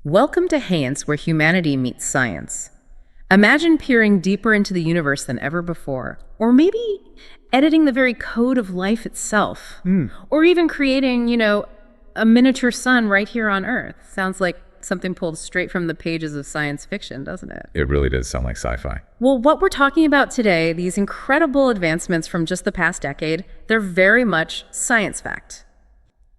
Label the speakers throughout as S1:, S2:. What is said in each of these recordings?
S1: Welcome to Haience, where humanity meets science. Imagine peering deeper into the universe than ever before, or maybe editing the very code of life itself, or even creating, a miniature sun right here on Earth. Sounds like something pulled straight from the pages of science fiction, doesn't it?
S2: It really does sound like sci-fi.
S1: Well, what we're talking about today, these incredible advancements from just the past decade, they're very much science fact.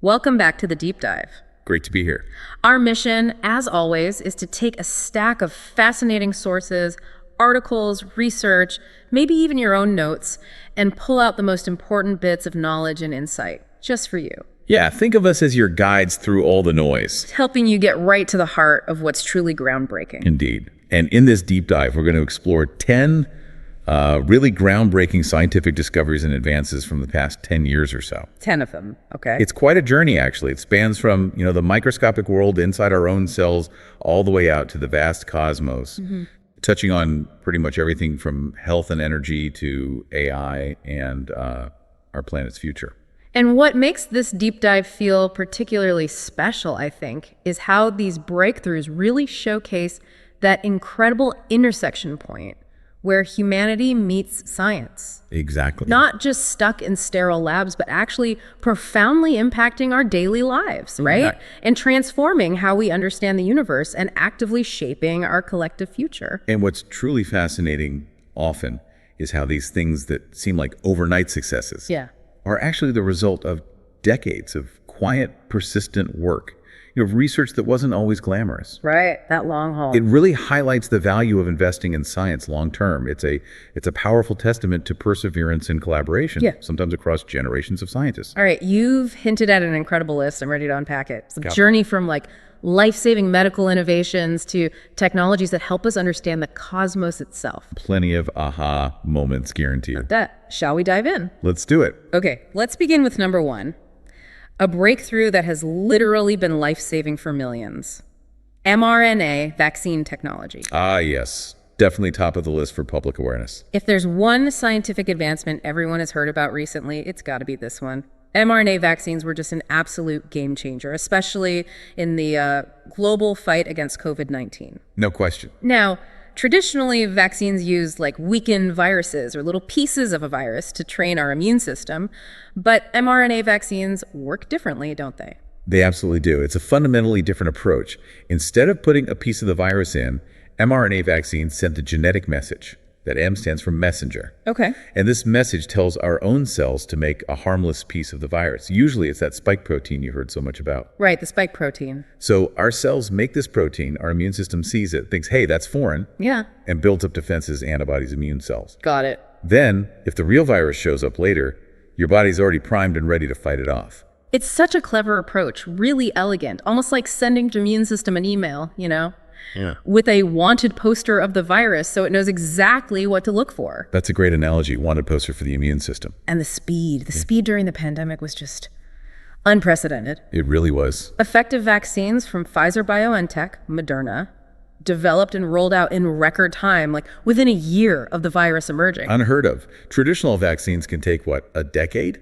S1: Welcome back to the Deep Dive.
S2: Great to be here.
S1: Our mission, as always, is to take a stack of fascinating sources, articles, research, maybe even your own notes, and pull out the most important bits of knowledge and insight, just for you.
S2: Yeah, think of us as your guides through all the noise.
S1: Helping you get right to the heart of what's truly groundbreaking.
S2: Indeed. And in this deep dive, we're going to explore 10 really groundbreaking scientific discoveries and advances from the past 10 years or so.
S1: 10 of them, okay.
S2: It's quite a journey, actually. It spans from, the microscopic world inside our own cells all the way out to the vast cosmos, touching on pretty much everything from health and energy to AI and our planet's future.
S1: And what makes this deep dive feel particularly special, I think, is how these breakthroughs really showcase that incredible intersection point where humanity meets science.
S2: Exactly.
S1: Not just stuck in sterile labs, but actually profoundly impacting our daily lives, right? And transforming how we understand the universe and actively shaping our collective future.
S2: And what's truly fascinating often is how these things that seem like overnight successes are actually the result of decades of quiet, persistent work. Research that wasn't always glamorous.
S1: Right, that long haul.
S2: It really highlights the value of investing in science long term. It's a powerful testament to perseverance and collaboration, sometimes across generations of scientists.
S1: All right, you've hinted at an incredible list. I'm ready to unpack it. It's a journey from life-saving medical innovations to technologies that help us understand the cosmos itself.
S2: Plenty of aha moments guaranteed.
S1: Shall we dive in?
S2: Let's do it.
S1: Okay, let's begin with number one. A breakthrough that has literally been life-saving for millions. mRNA vaccine technology.
S2: Ah, yes. Definitely top of the list for public awareness.
S1: If there's one scientific advancement everyone has heard about recently, it's got to be this one. mRNA vaccines were just an absolute game changer, especially in the global fight against COVID-19.
S2: No question.
S1: Now, traditionally, vaccines use weakened viruses or little pieces of a virus to train our immune system, but mRNA vaccines work differently, don't they?
S2: They absolutely do. It's a fundamentally different approach. Instead of putting a piece of the virus in, mRNA vaccines send a genetic message. That M stands for messenger.
S1: Okay.
S2: And this message tells our own cells to make a harmless piece of the virus. Usually it's that spike protein you heard so much about.
S1: Right, the spike protein.
S2: So our cells make this protein, our immune system sees it, thinks, hey, that's foreign, and builds up defenses, antibodies, immune cells.
S1: Got it.
S2: Then, if the real virus shows up later, your body's already primed and ready to fight it off.
S1: It's such a clever approach, really elegant, almost like sending the immune system an email, with a wanted poster of the virus so it knows exactly what to look for.
S2: That's a great analogy, wanted poster for the immune system.
S1: And the speed during the pandemic was just unprecedented.
S2: It really was.
S1: Effective vaccines from Pfizer-BioNTech, Moderna, developed and rolled out in record time, within a year of the virus emerging.
S2: Unheard of. Traditional vaccines can take, a decade?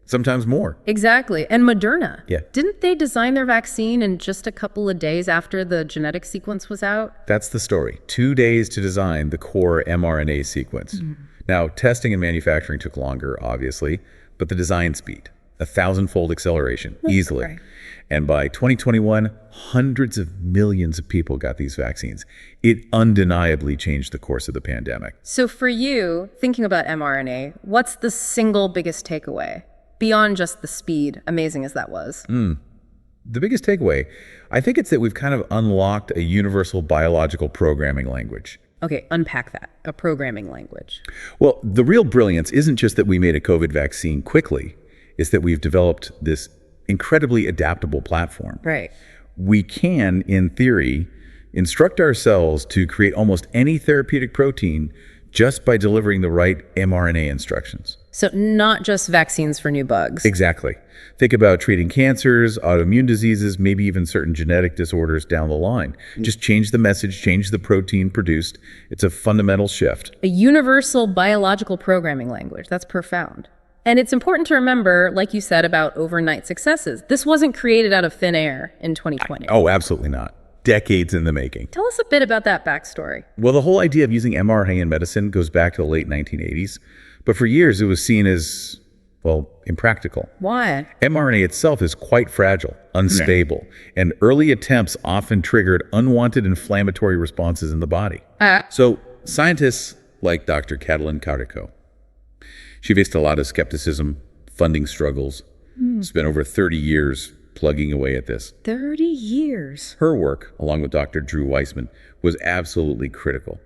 S2: Sometimes more.
S1: Exactly. And Moderna.
S2: Yeah.
S1: Didn't they design their vaccine in just a couple of days after the genetic sequence was out?
S2: That's the story. 2 days to design the core mRNA sequence. Now, testing and manufacturing took longer, obviously, but the design speed, 1,000-fold acceleration, easily.
S1: Right.
S2: And by 2021, hundreds of millions of people got these vaccines. It undeniably changed the course of the pandemic.
S1: So for you, thinking about mRNA, what's the single biggest takeaway? Beyond just the speed, amazing as that was.
S2: The biggest takeaway, I think it's that we've kind of unlocked a universal biological programming language.
S1: Okay, unpack that, a programming language.
S2: Well, the real brilliance isn't just that we made a COVID vaccine quickly, it's that we've developed this incredibly adaptable platform.
S1: Right.
S2: We can, in theory, instruct our cells to create almost any therapeutic protein just by delivering the right mRNA instructions.
S1: So not just vaccines for new bugs.
S2: Exactly. Think about treating cancers, autoimmune diseases, maybe even certain genetic disorders down the line. Just change the message, change the protein produced. It's a fundamental shift.
S1: A universal biological programming language. That's profound. And it's important to remember, like you said, about overnight successes. This wasn't created out of thin air in 2020.
S2: Oh, absolutely not. decades in the making.
S1: Tell us a bit about that backstory.
S2: Well, the whole idea of using mRNA in medicine goes back to the late 1980s, but for years it was seen as, well, impractical.
S1: Why?
S2: mRNA itself is quite fragile, unstable, and early attempts often triggered unwanted inflammatory responses in the body. So scientists like Dr. Catalin Carrico, she faced a lot of skepticism, funding struggles, spent over 30 years plugging away at this.
S1: 30 years.
S2: Her work, along with Dr. Drew Weissman, was absolutely critical.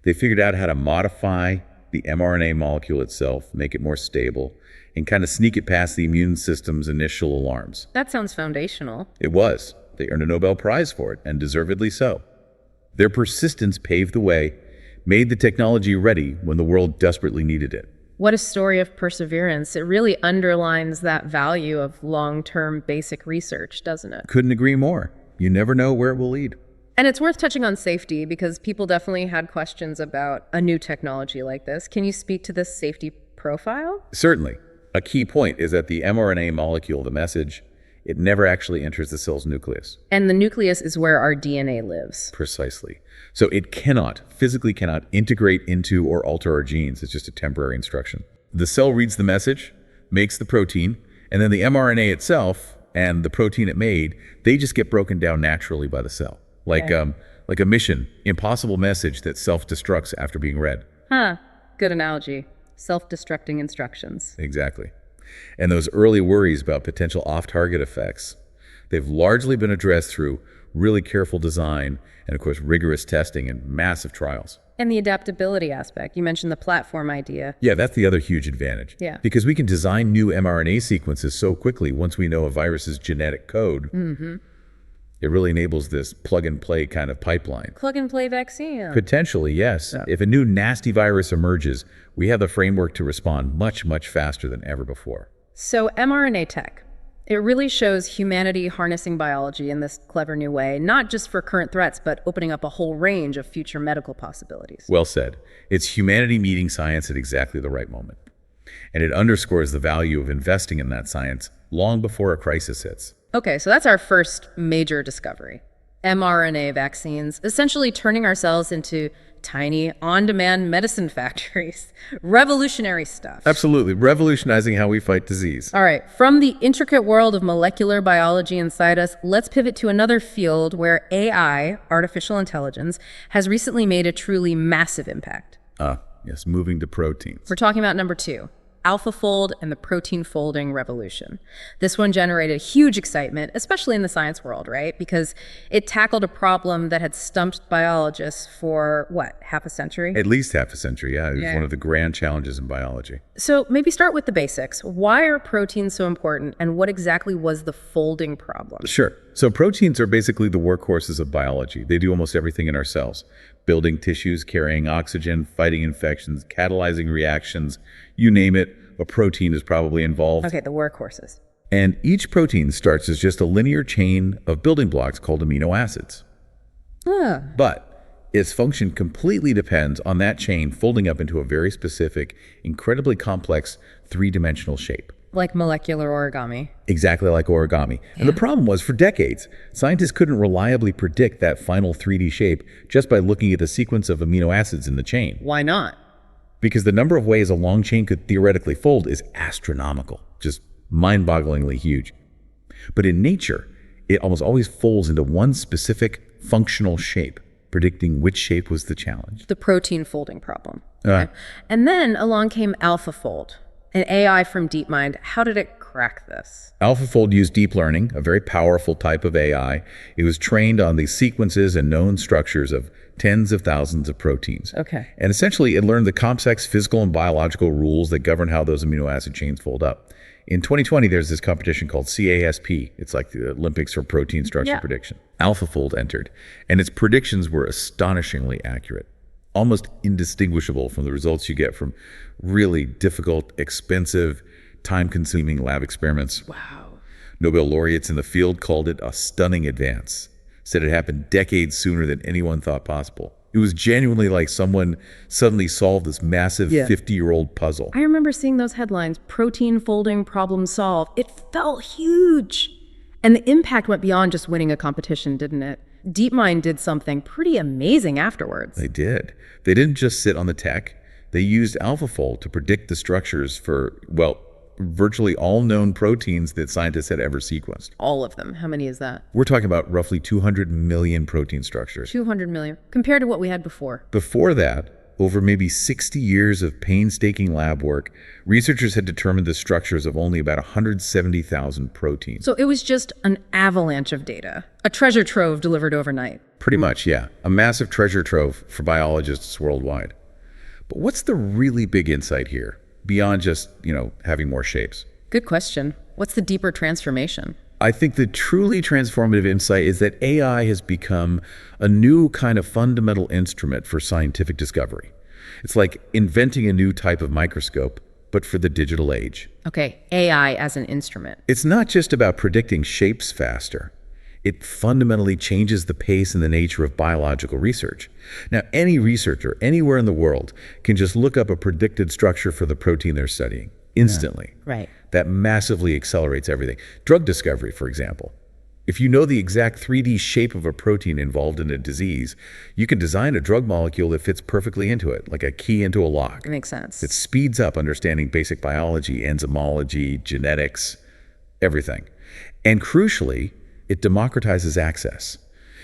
S2: They figured out how to modify the mRNA molecule itself, make it more stable, and kind of sneak it past the immune system's initial alarms.
S1: That sounds foundational.
S2: It was. They earned a Nobel Prize for it, and deservedly so. Their persistence paved the way, made the technology ready when the world desperately needed it.
S1: What a story of perseverance. It really underlines that value of long-term basic research, doesn't it?
S2: Couldn't agree more. You never know where it will lead.
S1: And it's worth touching on safety because people definitely had questions about a new technology like this. Can you speak to this safety profile?
S2: Certainly. A key point is that the mRNA molecule, the message, it never actually enters the cell's nucleus.
S1: And the nucleus is where our DNA lives.
S2: Precisely. So it physically cannot integrate into or alter our genes. It's just a temporary instruction. The cell reads the message, makes the protein, and then the mRNA itself and the protein it made, they just get broken down naturally by the cell. Like a mission, impossible message that self-destructs after being read.
S1: Good analogy. Self-destructing instructions.
S2: Exactly. And those early worries about potential off-target effects, they've largely been addressed through really careful design and, of course, rigorous testing and massive trials.
S1: And the adaptability aspect. You mentioned the platform idea.
S2: Yeah, that's the other huge advantage.
S1: Yeah.
S2: Because we can design new mRNA sequences so quickly once we know a virus's genetic code. It really enables this plug-and-play kind of pipeline.
S1: Plug-and-play vaccine.
S2: Potentially, yes. If a new nasty virus emerges, we have the framework to respond much, much faster than ever before.
S1: So mRNA tech, it really shows humanity harnessing biology in this clever new way, not just for current threats, but opening up a whole range of future medical possibilities.
S2: Well said. It's humanity meeting science at exactly the right moment. And it underscores the value of investing in that science long before a crisis hits.
S1: Okay, so that's our first major discovery. mRNA vaccines, essentially turning ourselves into tiny, on-demand medicine factories. Revolutionary stuff.
S2: Absolutely. Revolutionizing how we fight disease.
S1: All right, from the intricate world of molecular biology inside us, let's pivot to another field where AI, artificial intelligence, has recently made a truly massive impact.
S2: Yes, moving to proteins.
S1: We're talking about number 2. AlphaFold and the protein folding revolution. This one generated huge excitement, especially in the science world, right? Because it tackled a problem that had stumped biologists for, half a century?
S2: At least half a century, yeah. It was one of the grand challenges in biology.
S1: So maybe start with the basics. Why are proteins so important, and what exactly was the folding problem?
S2: Sure. So proteins are basically the workhorses of biology. They do almost everything in our cells. Building tissues, carrying oxygen, fighting infections, catalyzing reactions, you name it, a protein is probably involved.
S1: Okay, the workhorses.
S2: And each protein starts as just a linear chain of building blocks called amino acids. But its function completely depends on that chain folding up into a very specific, incredibly complex three-dimensional shape.
S1: Like molecular origami.
S2: Exactly like origami. And the problem was, for decades, scientists couldn't reliably predict that final 3D shape just by looking at the sequence of amino acids in the chain.
S1: Why not?
S2: Because the number of ways a long chain could theoretically fold is astronomical, just mind-bogglingly huge. But in nature, it almost always folds into one specific functional shape. Predicting which shape was the challenge.
S1: The protein folding problem. Okay. And then along came AlphaFold, an AI from DeepMind. How did it crack this?
S2: AlphaFold used deep learning, a very powerful type of AI. It was trained on the sequences and known structures of tens of thousands of proteins.
S1: Okay.
S2: And essentially, it learned the complex physical and biological rules that govern how those amino acid chains fold up. In 2020, there's this competition called CASP. It's like the Olympics for protein structure prediction. AlphaFold entered, and its predictions were astonishingly accurate, almost indistinguishable from the results you get from really difficult, expensive, time-consuming lab experiments.
S1: Wow.
S2: Nobel laureates in the field called it a stunning advance, said it happened decades sooner than anyone thought possible. It was genuinely like someone suddenly solved this massive 50-year-old puzzle.
S1: I remember seeing those headlines, protein folding problem solved. It felt huge. And the impact went beyond just winning a competition, didn't it? DeepMind did something pretty amazing afterwards.
S2: They did. They didn't just sit on the tech. They used AlphaFold to predict the structures for, well, virtually all known proteins that scientists had ever sequenced.
S1: All of them. How many is that?
S2: We're talking about roughly 200 million protein structures.
S1: 200 million, compared to what we had before.
S2: Before that, over maybe 60 years of painstaking lab work, researchers had determined the structures of only about 170,000 proteins.
S1: So it was just an avalanche of data, a treasure trove delivered overnight.
S2: Pretty much, yeah. A massive treasure trove for biologists worldwide. But what's the really big insight here, beyond just, having more shapes?
S1: Good question. What's the deeper transformation?
S2: I think the truly transformative insight is that AI has become a new kind of fundamental instrument for scientific discovery. It's like inventing a new type of microscope, but for the digital age.
S1: Okay, AI as an instrument.
S2: It's not just about predicting shapes faster. It fundamentally changes the pace and the nature of biological research. Now, any researcher anywhere in the world can just look up a predicted structure for the protein they're studying instantly.
S1: Yeah, right.
S2: That massively accelerates everything. Drug discovery, for example. If you know the exact 3D shape of a protein involved in a disease, you can design a drug molecule that fits perfectly into it, like a key into a lock.
S1: It makes sense.
S2: It speeds up understanding basic biology, enzymology, genetics, everything. And crucially, it democratizes access.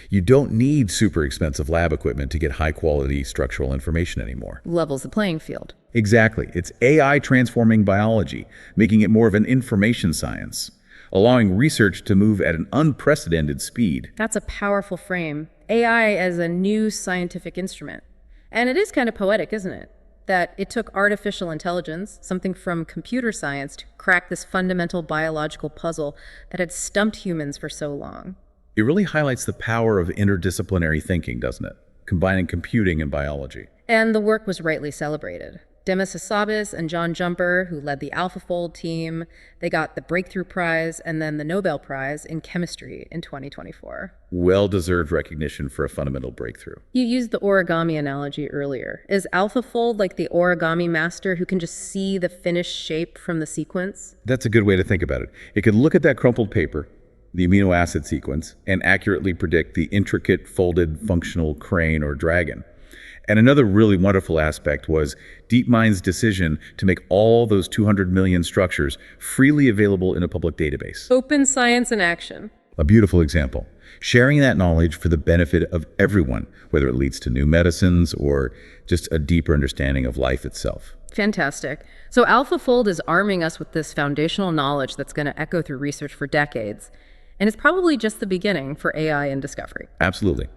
S2: You don't need super expensive lab equipment to get high-quality structural information anymore.
S1: Levels the playing field.
S2: Exactly. It's AI transforming biology, making it more of an information science, allowing research to move at an unprecedented speed.
S1: That's a powerful frame. AI as a new scientific instrument. And it is kind of poetic, isn't it? That it took artificial intelligence, something from computer science, to crack this fundamental biological puzzle that had stumped humans for so long.
S2: It really highlights the power of interdisciplinary thinking, doesn't it? Combining computing and biology.
S1: And the work was rightly celebrated. Demis Hassabis and John Jumper, who led the AlphaFold team, they got the Breakthrough Prize and then the Nobel Prize in Chemistry in 2024.
S2: Well-deserved recognition for a fundamental breakthrough.
S1: You used the origami analogy earlier. Is AlphaFold like the origami master who can just see the finished shape from the sequence?
S2: That's a good way to think about it. It can look at that crumpled paper, the amino acid sequence, and accurately predict the intricate folded functional crane or dragon. And another really wonderful aspect was DeepMind's decision to make all those 200 million structures freely available in a public database.
S1: Open science in action.
S2: A beautiful example. Sharing that knowledge for the benefit of everyone, whether it leads to new medicines or just a deeper understanding of life itself.
S1: Fantastic. So AlphaFold is arming us with this foundational knowledge that's going to echo through research for decades. And it's probably just the beginning for AI and discovery.
S2: Absolutely.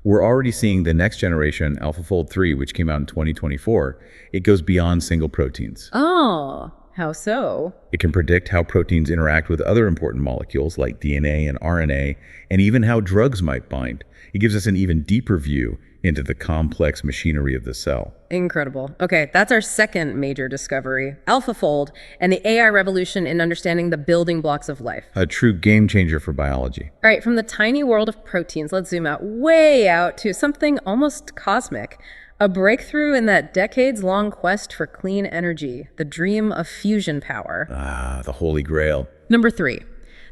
S2: We're already seeing the next generation, AlphaFold 3, which came out in 2024. It goes beyond single proteins.
S1: Oh, how so?
S2: It can predict how proteins interact with other important molecules like DNA and RNA, and even how drugs might bind. It gives us an even deeper view into the complex machinery of the cell.
S1: Incredible. Okay, that's our second major discovery, AlphaFold, and the AI revolution in understanding the building blocks of life.
S2: A true game changer for biology.
S1: All right, from the tiny world of proteins, let's zoom out, way out, to something almost cosmic. A breakthrough in that decades-long quest for clean energy, the dream of fusion power.
S2: Ah, the holy grail.
S1: Number 3,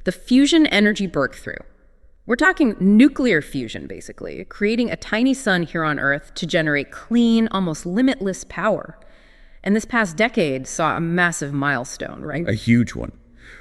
S1: the fusion energy breakthrough. We're talking nuclear fusion, basically, creating a tiny sun here on Earth to generate clean, almost limitless power. And this past decade saw a massive milestone, right?
S2: A huge one.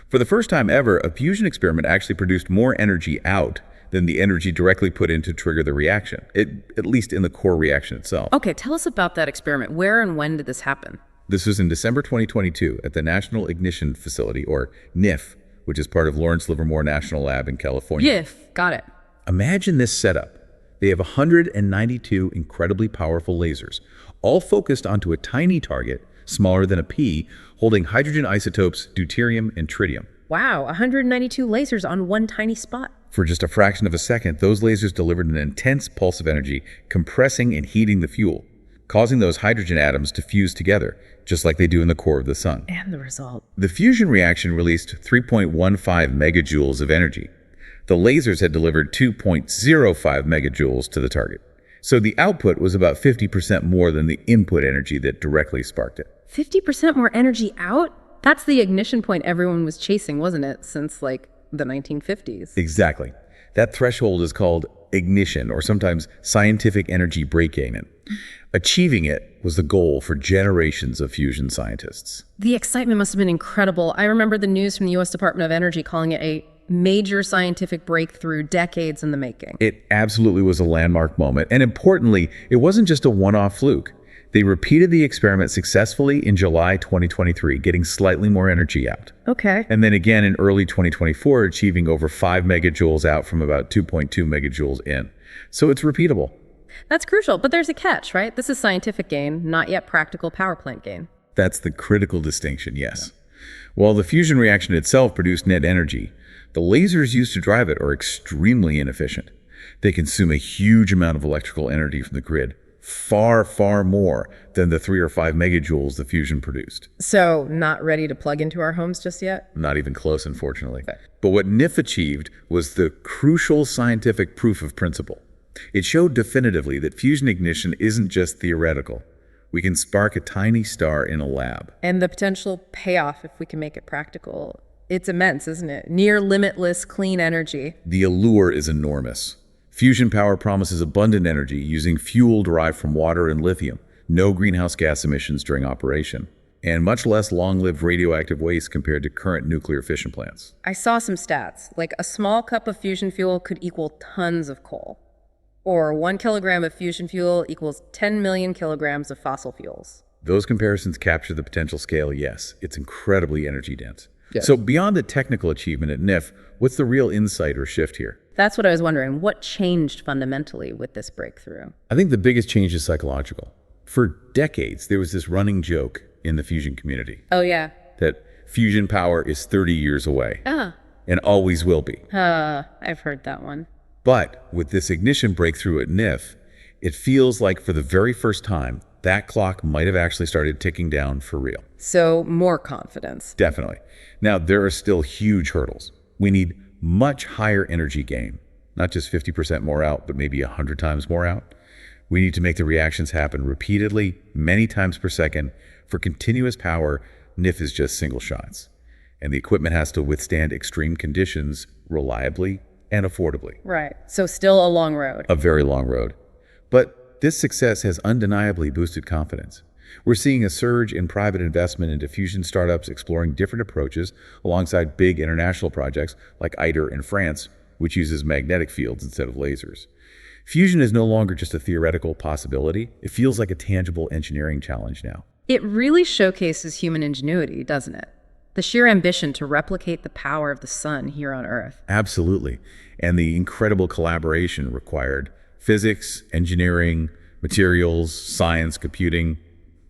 S2: For the first time ever, a fusion experiment actually produced more energy out than the energy directly put in to trigger the reaction, at least in the core reaction itself.
S1: Okay, tell us about that experiment. Where and when did this happen?
S2: This was in December 2022 at the National Ignition Facility, or NIF, which is part of Lawrence Livermore National Lab in California.
S1: YIF, got it.
S2: Imagine this setup. They have 192 incredibly powerful lasers, all focused onto a tiny target, smaller than a pea, holding hydrogen isotopes deuterium and tritium.
S1: Wow, 192 lasers on one tiny spot.
S2: For just a fraction of a second, those lasers delivered an intense pulse of energy, compressing and heating the fuel, causing those hydrogen atoms to fuse together, just like they do in the core of the sun.
S1: And the result?
S2: The fusion reaction released 3.15 megajoules of energy. The lasers had delivered 2.05 megajoules to the target. So the output was about 50% more than the input energy that directly sparked it.
S1: 50% more energy out? That's the ignition point everyone was chasing, wasn't it? Since, the 1950s.
S2: Exactly. That threshold is called ignition, or sometimes scientific energy break-even. Achieving it was the goal for generations of fusion scientists.
S1: The excitement must have been incredible. I remember the news from the U.S. Department of Energy calling it a major scientific breakthrough, decades in the making.
S2: It absolutely was a landmark moment. And importantly, it wasn't just a one-off fluke. They repeated the experiment successfully in July 2023, getting slightly more energy out.
S1: Okay.
S2: And then again in early 2024, achieving over 5 megajoules out from about 2.2 megajoules in. So it's repeatable.
S1: That's crucial, but there's a catch, right? This is scientific gain, not yet practical power plant gain.
S2: That's the critical distinction, yes. While the fusion reaction itself produced net energy, the lasers used to drive it are extremely inefficient. They consume a huge amount of electrical energy from the grid, far, far more than the 3 or 5 megajoules the fusion produced.
S1: So, not ready to plug into our homes just yet?
S2: Not even close, unfortunately. Okay. But what NIF achieved was the crucial scientific proof of principle. It showed definitively that fusion ignition isn't just theoretical. We can spark a tiny star in a lab.
S1: And the potential payoff, if we can make it practical, it's immense, isn't it? Near limitless clean energy.
S2: The allure is enormous. Fusion power promises abundant energy using fuel derived from water and lithium, no greenhouse gas emissions during operation, and much less long-lived radioactive waste compared to current nuclear fission plants.
S1: I saw some stats, like a small cup of fusion fuel could equal tons of coal. Or 1 kilogram of fusion fuel equals 10 million kilograms of fossil fuels.
S2: Those comparisons capture the potential scale, yes. It's incredibly energy dense.
S3: Yes.
S2: So beyond the technical achievement at NIF, what's the real insight or shift here?
S1: That's what I was wondering. What changed fundamentally with this breakthrough?
S2: I think the biggest change is psychological. For decades, there was this running joke in the fusion community
S1: Oh, yeah.
S2: that fusion power is 30 years away and always will be.
S1: I've heard that one.
S2: But with this ignition breakthrough at NIF, it feels like for the very first time, that clock might have actually started ticking down for real.
S1: So, more confidence.
S2: Definitely. Now, there are still huge hurdles. We need much higher energy gain, not just 50% more out, but maybe 100 times more out. We need to make the reactions happen repeatedly, many times per second. For continuous power, NIF is just single shots. And the equipment has to withstand extreme conditions reliably and affordably.
S1: Right. So, still a long road.
S2: A very long road. But this success has undeniably boosted confidence. We're seeing a surge in private investment into fusion startups exploring different approaches alongside big international projects like ITER in France, which uses magnetic fields instead of lasers. Fusion is no longer just a theoretical possibility. It feels like a tangible engineering challenge now.
S1: It really showcases human ingenuity, doesn't it? The sheer ambition to replicate the power of the sun here on Earth.
S2: Absolutely. And the incredible collaboration required. Physics, engineering, materials, science, computing,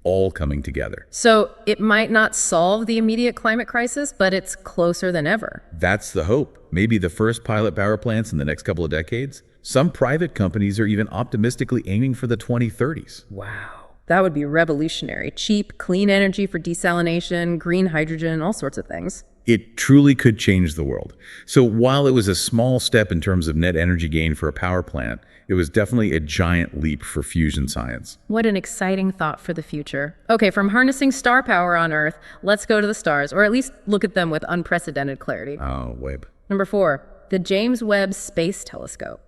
S2: all coming together.
S1: So it might not solve the immediate climate crisis, but it's closer than ever.
S2: That's the hope. Maybe the first pilot power plants in the next couple of decades. Some private companies are even optimistically aiming for the 2030s.
S1: Wow. That would be revolutionary. Cheap, clean energy for desalination, green hydrogen, all sorts of things.
S2: It truly could change the world. So while it was a small step in terms of net energy gain for a power plant, it was definitely a giant leap for fusion science.
S1: What an exciting thought for the future. Okay, from harnessing star power on Earth, let's go to the stars, or at least look at them with unprecedented clarity.
S2: Oh, Webb.
S1: Number 4, the James Webb Space Telescope.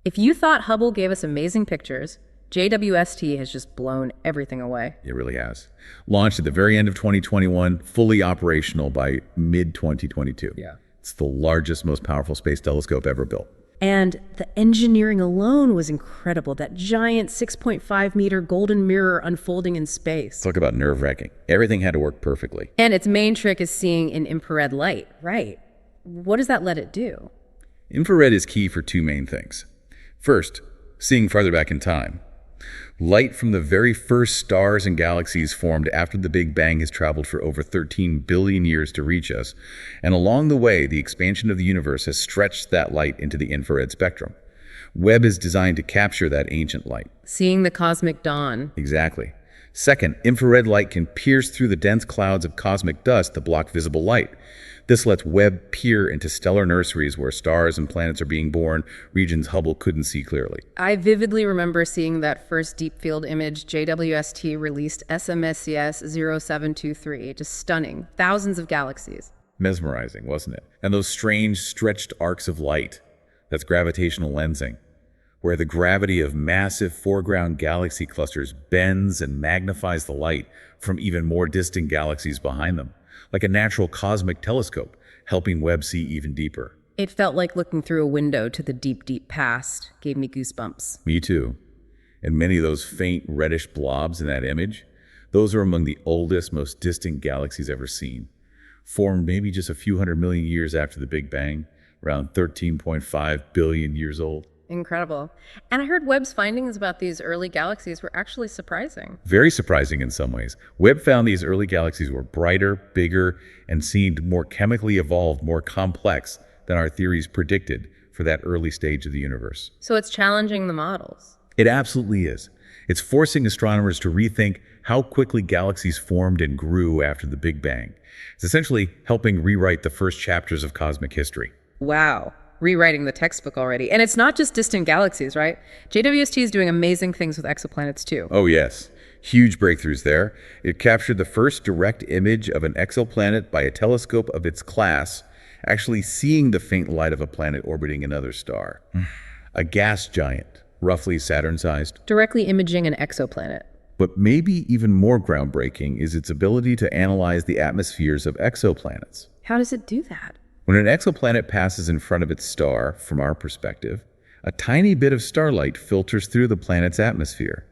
S1: If you thought Hubble gave us amazing pictures, JWST has just blown everything away.
S2: It really has. Launched at the very end of 2021, fully operational by mid-2022.
S3: Yeah.
S2: It's the largest, most powerful space telescope ever built.
S1: And the engineering alone was incredible. That giant 6.5-meter golden mirror unfolding in space.
S2: Talk about nerve-wracking. Everything had to work perfectly.
S1: And its main trick is seeing in infrared light. Right. What does that let it do?
S2: Infrared is key for two main things. First, seeing farther back in time. Light from the very first stars and galaxies formed after the Big Bang has traveled for over 13 billion years to reach us, and along the way, the expansion of the universe has stretched that light into the infrared spectrum. Webb is designed to capture that ancient light.
S1: Seeing the cosmic dawn.
S2: Exactly. Second, infrared light can pierce through the dense clouds of cosmic dust to block visible light. This lets Webb peer into stellar nurseries where stars and planets are being born, regions Hubble couldn't see clearly.
S1: I vividly remember seeing that first deep field image JWST released SMSCS 0723. Just stunning. Thousands of galaxies.
S2: Mesmerizing, wasn't it? And those strange stretched arcs of light. That's gravitational lensing, where the gravity of massive foreground galaxy clusters bends and magnifies the light from even more distant galaxies behind them, like a natural cosmic telescope, helping Webb see even deeper.
S1: It felt like looking through a window to the deep, deep past. Gave me goosebumps.
S2: Me too. And many of those faint reddish blobs in that image, those are among the oldest, most distant galaxies ever seen, formed maybe just a few 100 million years after the Big Bang, around 13.5 billion years old.
S1: Incredible. And I heard Webb's findings about these early galaxies were actually surprising.
S2: Very surprising in some ways. Webb found these early galaxies were brighter, bigger, and seemed more chemically evolved, more complex than our theories predicted for that early stage of the universe.
S1: So it's challenging the models.
S2: It absolutely is. It's forcing astronomers to rethink how quickly galaxies formed and grew after the Big Bang. It's essentially helping rewrite the first chapters of cosmic history.
S1: Wow. Rewriting the textbook already. And it's not just distant galaxies, right? JWST is doing amazing things with exoplanets too.
S2: Oh yes, huge breakthroughs there. It captured the first direct image of an exoplanet by a telescope of its class, actually seeing the faint light of a planet orbiting another star. A gas giant, roughly Saturn-sized.
S1: Directly imaging an exoplanet.
S2: But maybe even more groundbreaking is its ability to analyze the atmospheres of exoplanets.
S1: How does it do that?
S2: When an exoplanet passes in front of its star, from our perspective, a tiny bit of starlight filters through the planet's atmosphere.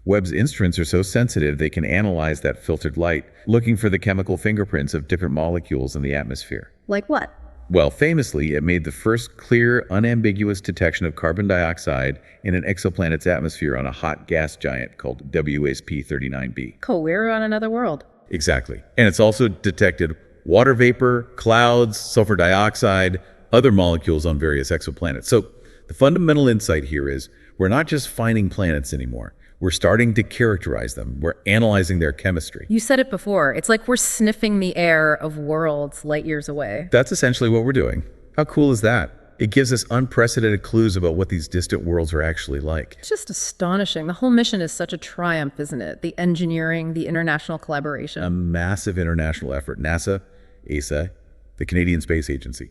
S2: Webb's instruments are so sensitive they can analyze that filtered light, looking for the chemical fingerprints of different molecules in the atmosphere.
S1: Like what?
S2: Well, famously, it made the first clear, unambiguous detection of carbon dioxide in an exoplanet's atmosphere on a hot gas giant called WSP-39b.
S1: Cool, we're on another world.
S2: Exactly. And it's also detected water vapor, clouds, sulfur dioxide, other molecules on various exoplanets. So the fundamental insight here is we're not just finding planets anymore. We're starting to characterize them. We're analyzing their chemistry.
S1: You said it before. It's like we're sniffing the air of worlds light years away.
S2: That's essentially what we're doing. How cool is that? It gives us unprecedented clues about what these distant worlds are actually like.
S1: It's just astonishing. The whole mission is such a triumph, isn't it? The engineering, the international collaboration.
S2: A massive international effort. NASA, ESA, the Canadian Space Agency.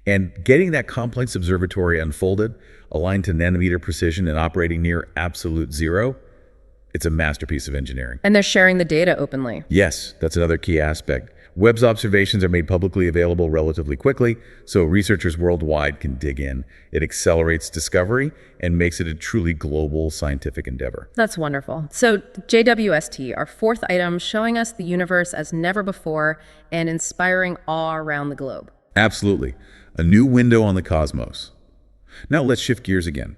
S2: And getting that complex observatory unfolded, aligned to nanometer precision and operating near absolute zero, it's a masterpiece of engineering.
S1: And they're sharing the data openly.
S2: Yes, that's another key aspect. Webb's observations are made publicly available relatively quickly, so researchers worldwide can dig in. It accelerates discovery and makes it a truly global scientific endeavor.
S1: That's wonderful. So JWST, our fourth item, showing us the universe as never before and inspiring awe around the globe.
S2: Absolutely. A new window on the cosmos. Now let's shift gears again.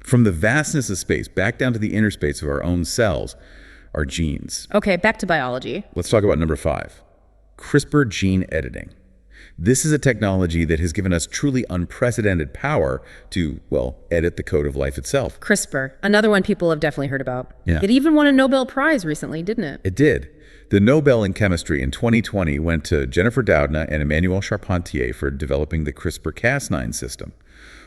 S2: From the vastness of space back down to the inner space of our own cells, our genes.
S1: Okay, back to biology.
S2: Let's talk about number 5. CRISPR gene editing. This is a technology that has given us truly unprecedented power to, well, edit the code of life itself.
S1: CRISPR, another one people have definitely heard about.
S2: Yeah.
S1: It even won a Nobel Prize recently, didn't it?
S2: It did. The Nobel in Chemistry in 2020 went to Jennifer Doudna and Emmanuel Charpentier for developing the CRISPR-Cas9 system.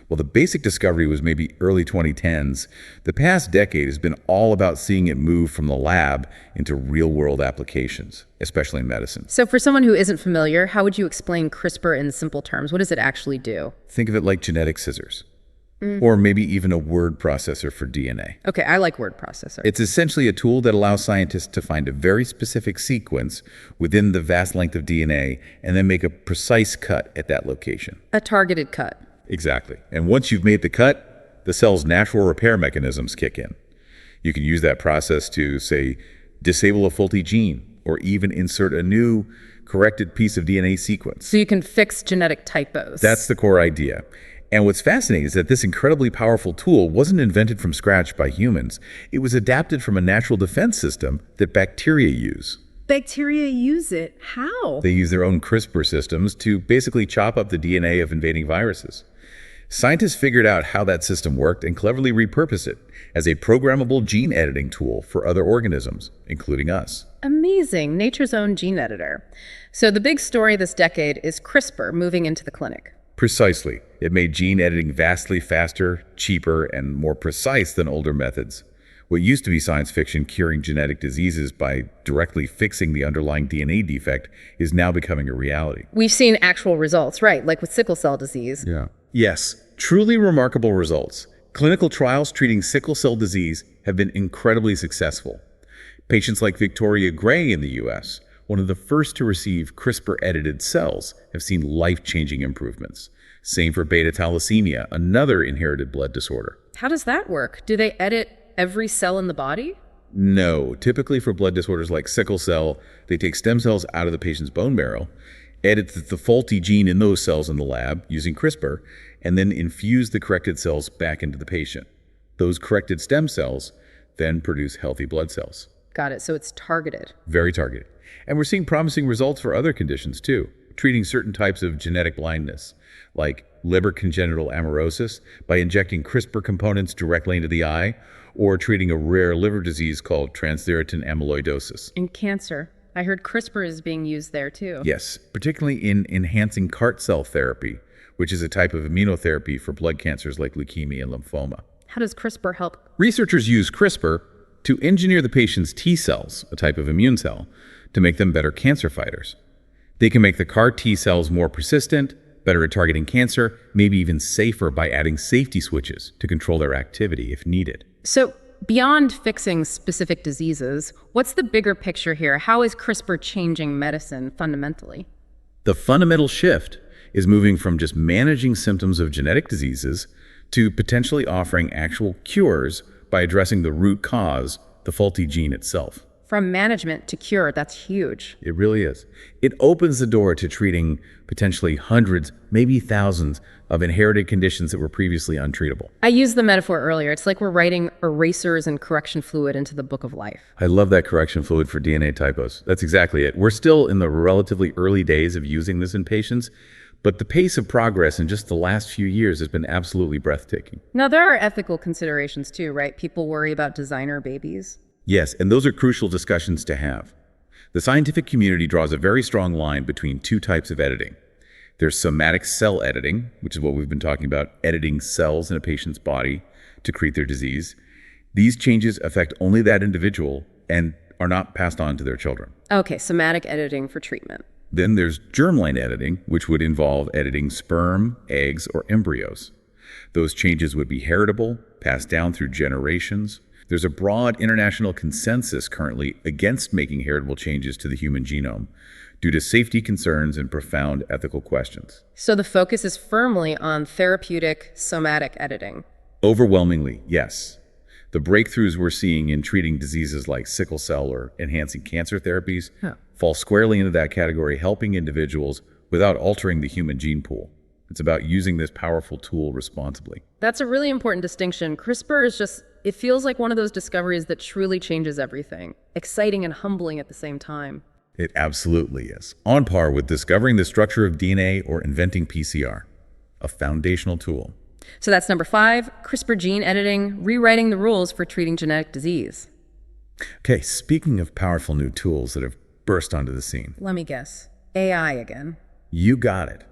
S2: Well, the basic discovery was maybe early 2010s. The past decade has been all about seeing it move from the lab into real-world applications, especially in medicine.
S1: So for someone who isn't familiar, how would you explain CRISPR in simple terms? What does it actually do?
S2: Think of it like genetic scissors, or maybe even a word processor for DNA.
S1: Okay, I like word processor.
S2: It's essentially a tool that allows scientists to find a very specific sequence within the vast length of DNA and then make a precise cut at that location.
S1: A targeted cut.
S2: Exactly. And once you've made the cut, the cell's natural repair mechanisms kick in. You can use that process to, say, disable a faulty gene or even insert a new corrected piece of DNA sequence.
S1: So you can fix genetic typos.
S2: That's the core idea. And what's fascinating is that this incredibly powerful tool wasn't invented from scratch by humans. It was adapted from a natural defense system that bacteria use.
S1: Bacteria use it? How?
S2: They use their own CRISPR systems to basically chop up the DNA of invading viruses. Scientists figured out how that system worked and cleverly repurposed it as a programmable gene editing tool for other organisms, including us.
S1: Amazing. Nature's own gene editor. So the big story this decade is CRISPR moving into the clinic.
S2: Precisely. It made gene editing vastly faster, cheaper, and more precise than older methods. What used to be science fiction, curing genetic diseases by directly fixing the underlying DNA defect, is now becoming a reality.
S1: We've seen actual results, right? Like with sickle cell disease.
S2: Yeah. Yes. truly remarkable results. Clinical trials treating sickle cell disease have been incredibly successful. Patients like Victoria Gray in the US, one of the first to receive CRISPR-edited cells, have seen life-changing improvements. Same for beta thalassemia, another inherited blood disorder.
S1: How does that work? Do they edit every cell in the body?
S2: No, typically for blood disorders like sickle cell, they take stem cells out of the patient's bone marrow, edit the faulty gene in those cells in the lab using CRISPR, and then infuse the corrected cells back into the patient. Those corrected stem cells then produce healthy blood cells.
S1: Got it. So it's targeted.
S2: Very targeted. And we're seeing promising results for other conditions too, treating certain types of genetic blindness, like liver congenital amaurosis, by injecting CRISPR components directly into the eye, or treating a rare liver disease called transthyretin amyloidosis.
S1: In cancer, I heard CRISPR is being used there too.
S2: Yes, particularly in enhancing CAR cell therapy, which is a type of immunotherapy for blood cancers like leukemia and lymphoma.
S1: How does CRISPR help?
S2: Researchers use CRISPR to engineer the patient's T cells, a type of immune cell, to make them better cancer fighters. They can make the CAR T cells more persistent, better at targeting cancer, maybe even safer by adding safety switches to control their activity if needed.
S1: So beyond fixing specific diseases, what's the bigger picture here? How is CRISPR changing medicine fundamentally?
S2: The fundamental shift is moving from just managing symptoms of genetic diseases to potentially offering actual cures by addressing the root cause, the faulty gene itself.
S1: From management to cure, that's huge.
S2: It really is. It opens the door to treating potentially hundreds, maybe thousands of inherited conditions that were previously untreatable.
S1: I used the metaphor earlier. It's like we're writing erasers and correction fluid into the book of life.
S2: I love that correction fluid for DNA typos. That's exactly it. We're still in the relatively early days of using this in patients, but the pace of progress in just the last few years has been absolutely breathtaking.
S1: Now, there are ethical considerations too, right? People worry about designer babies.
S2: Yes, and those are crucial discussions to have. The scientific community draws a very strong line between two types of editing. There's somatic cell editing, which is what we've been talking about, editing cells in a patient's body to treat their disease. These changes affect only that individual and are not passed on to their children.
S1: Okay, somatic editing for treatment.
S2: Then there's germline editing, which would involve editing sperm, eggs, or embryos. Those changes would be heritable, passed down through generations. There's a broad international consensus currently against making heritable changes to the human genome due to safety concerns and profound ethical questions.
S1: So the focus is firmly on therapeutic somatic editing.
S2: Overwhelmingly, yes. The breakthroughs we're seeing in treating diseases like sickle cell or enhancing cancer therapies fall squarely into that category, helping individuals without altering the human gene pool. It's about using this powerful tool responsibly.
S1: That's a really important distinction. CRISPR is just, it feels like one of those discoveries that truly changes everything. Exciting and humbling at the same time.
S2: It absolutely is. On par with discovering the structure of DNA or inventing PCR, a foundational tool.
S1: So that's number 5, CRISPR gene editing, rewriting the rules for treating genetic disease.
S2: Okay, speaking of powerful new tools that have burst onto the scene.
S1: Let me guess. AI again.
S2: You got it.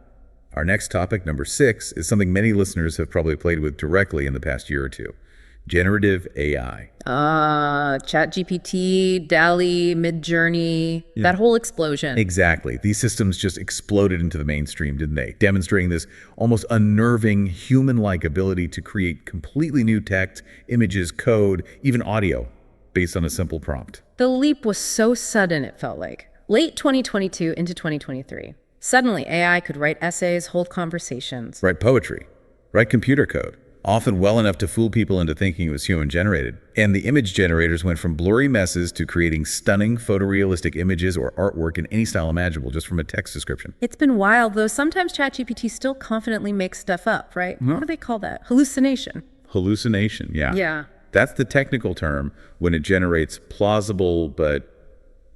S2: Our next topic, number 6, is something many listeners have probably played with directly in the past year or two. Generative AI.
S1: ChatGPT, DALL, Midjourney, that whole explosion.
S2: Exactly. These systems just exploded into the mainstream, didn't they? Demonstrating this almost unnerving, human-like ability to create completely new text, images, code, even audio, based on a simple prompt.
S1: The leap was so sudden, it felt like. Late 2022 into 2023. Suddenly, AI could write essays, hold conversations.
S2: Write poetry, write computer code, often well enough to fool people into thinking it was human-generated. And the image generators went from blurry messes to creating stunning photorealistic images or artwork in any style imaginable just from a text description.
S1: It's been wild, though sometimes ChatGPT still confidently makes stuff up, right? What do they call that? Hallucination.
S2: Hallucination, yeah.
S1: Yeah.
S2: That's the technical term when it generates plausible but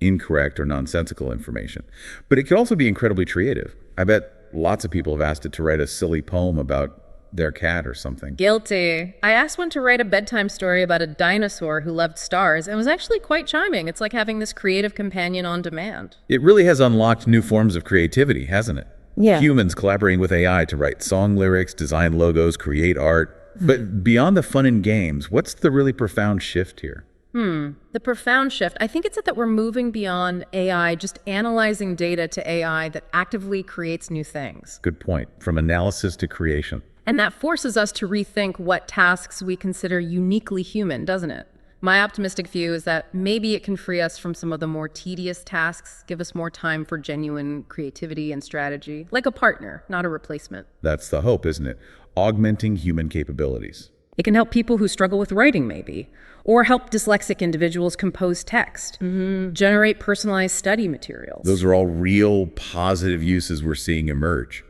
S2: incorrect or nonsensical information. But it could also be incredibly creative. I bet lots of people have asked it to write a silly poem about their cat or something.
S1: Guilty. I asked one to write a bedtime story about a dinosaur who loved stars, and it was actually quite charming. It's like having this creative companion on demand.
S2: It really has unlocked new forms of creativity, hasn't it?
S1: Yeah.
S2: Humans collaborating with AI to write song lyrics, design logos, create art. But beyond the fun and games, what's the really profound shift here?
S1: The profound shift, I think it's that we're moving beyond AI, just analyzing data to AI that actively creates new things.
S2: Good point. From analysis to creation.
S1: And that forces us to rethink what tasks we consider uniquely human, doesn't it? My optimistic view is that maybe it can free us from some of the more tedious tasks, give us more time for genuine creativity and strategy, like a partner, not a replacement.
S2: That's the hope, isn't it? Augmenting human capabilities.
S1: It can help people who struggle with writing, maybe, or help dyslexic individuals compose text, generate personalized study materials.
S2: Those are all real positive uses we're seeing emerge.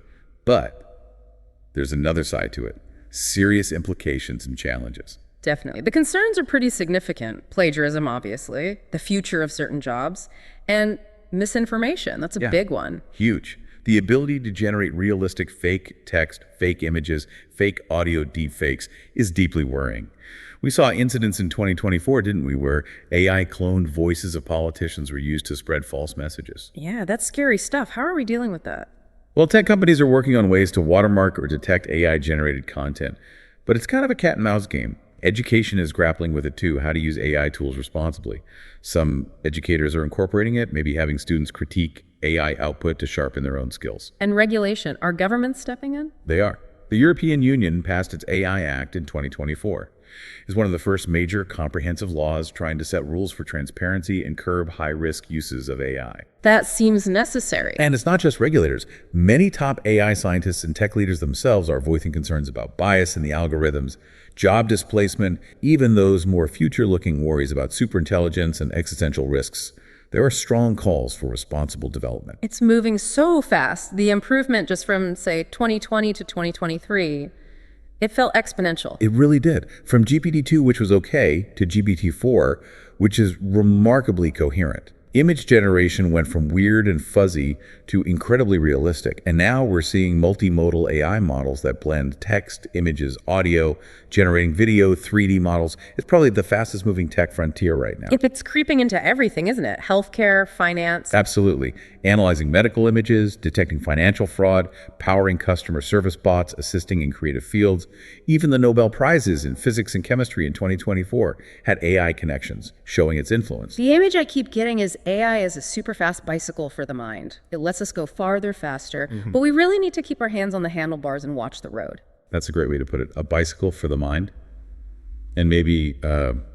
S2: But there's another side to it. Serious implications and challenges.
S1: Definitely. The concerns are pretty significant. Plagiarism, obviously, the future of certain jobs, and misinformation. That's a big one.
S2: Huge. The ability to generate realistic fake text, fake images, fake audio deepfakes is deeply worrying. We saw incidents in 2024, didn't we, where AI cloned voices of politicians were used to spread false messages.
S1: Yeah, that's scary stuff. How are we dealing with that?
S2: Well, tech companies are working on ways to watermark or detect AI-generated content, but it's kind of a cat and mouse game. Education is grappling with it too, how to use AI tools responsibly. Some educators are incorporating it, maybe having students critique AI output to sharpen their own skills.
S1: And regulation. Are governments stepping in?
S2: They are. The European Union passed its AI Act in 2024. It's one of the first major comprehensive laws trying to set rules for transparency and curb high-risk uses of AI.
S1: That seems necessary.
S2: And it's not just regulators. Many top AI scientists and tech leaders themselves are voicing concerns about bias in the algorithms, job displacement, even those more future-looking worries about superintelligence and existential risks. There are strong calls for responsible development.
S1: It's moving so fast. The improvement just from, say, 2020 to 2023, it felt exponential.
S2: It really did. From GPT-2, which was okay, to GPT-4, which is remarkably coherent. Image generation went from weird and fuzzy to incredibly realistic. And now we're seeing multimodal AI models that blend text, images, audio, generating video, 3D models. It's probably the fastest moving tech frontier right now.
S1: It's creeping into everything, isn't it? Healthcare, finance.
S2: Absolutely. Analyzing medical images, detecting financial fraud, powering customer service bots, assisting in creative fields. Even the Nobel Prizes in physics and chemistry in 2024 had AI connections, showing its influence.
S1: The image I keep getting is AI is a super fast bicycle for the mind. It lets us go farther, faster, but we really need to keep our hands on the handlebars and watch the road.
S2: That's a great way to put it. A bicycle for the mind. And maybe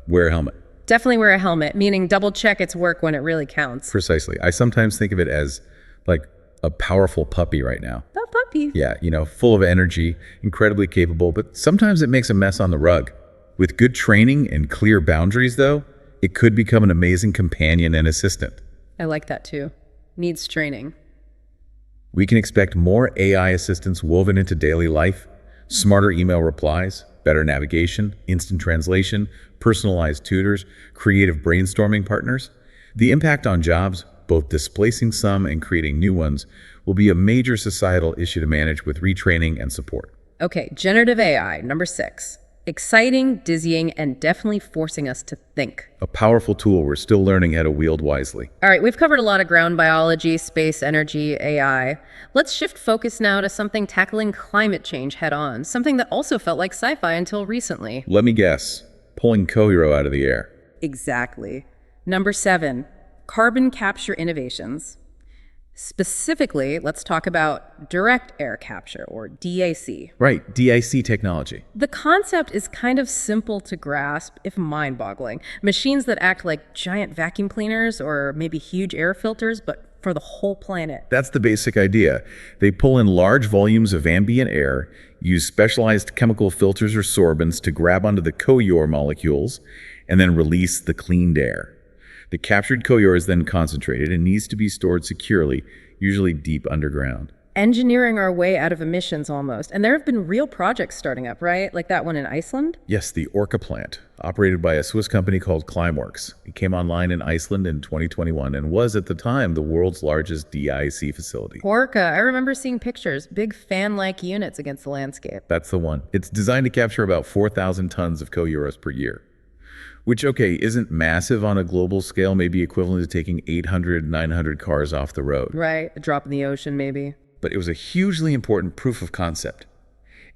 S2: wear a helmet.
S1: Definitely wear a helmet, meaning double check its work when it really counts.
S2: Precisely. I sometimes think of it as like a powerful puppy right now.
S1: A puppy.
S2: Yeah, full of energy, incredibly capable, but sometimes it makes a mess on the rug. With good training and clear boundaries, though, it could become an amazing companion and assistant.
S1: I like that too. Needs training.
S2: We can expect more AI assistants woven into daily life, smarter email replies, better navigation, instant translation, personalized tutors, creative brainstorming partners. The impact on jobs, both displacing some and creating new ones, will be a major societal issue to manage with retraining and support.
S1: Okay, generative AI, number 6. Exciting, dizzying, and definitely forcing us to think.
S2: A powerful tool we're still learning how to wield wisely.
S1: All right, we've covered a lot of ground: biology, space, energy, AI. Let's shift focus now to something tackling climate change head on, something that also felt like sci-fi until recently.
S2: Let me guess, pulling Cohero out of the air.
S1: Exactly. Number 7, carbon capture innovations. Specifically, let's talk about direct air capture, or DAC.
S2: Right, DIC technology.
S1: The concept is kind of simple to grasp, if mind-boggling. Machines that act like giant vacuum cleaners or maybe huge air filters, but for the whole planet.
S2: That's the basic idea. They pull in large volumes of ambient air, use specialized chemical filters or sorbents to grab onto the Cohero molecules, and then release the cleaned air. The captured Cohero is then concentrated and needs to be stored securely, usually deep underground.
S1: Engineering our way out of emissions almost. And there have been real projects starting up, right? Like that one in Iceland?
S2: Yes, the Orca plant, operated by a Swiss company called Climeworks. It came online in Iceland in 2021 and was at the time the world's largest DIC facility.
S1: Orca, I remember seeing pictures, big fan-like units against the landscape.
S2: That's the one. It's designed to capture about 4,000 tons of Coheros per year. Which, okay, isn't massive on a global scale, maybe equivalent to taking 800, 900 cars off the road.
S1: Right, a drop in the ocean maybe.
S2: But it was a hugely important proof of concept.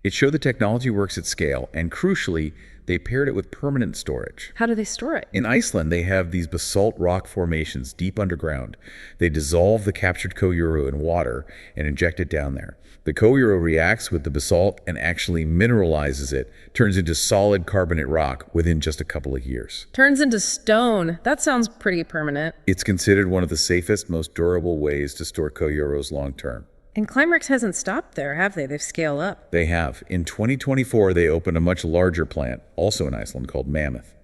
S2: It showed the technology works at scale, and crucially, they paired it with permanent storage.
S1: How do they store it?
S2: In Iceland, they have these basalt rock formations deep underground. They dissolve the captured co-euro in water and inject it down there. The co-euro reacts with the basalt and actually mineralizes it, turns into solid carbonate rock within just a couple of years.
S1: Turns into stone. That sounds pretty permanent.
S2: It's considered one of the safest, most durable ways to store co-euros long term.
S1: And Climeworks hasn't stopped there, have they? They've scaled up.
S2: They have. In 2024, they opened a much larger plant, also in Iceland, called Mammoth.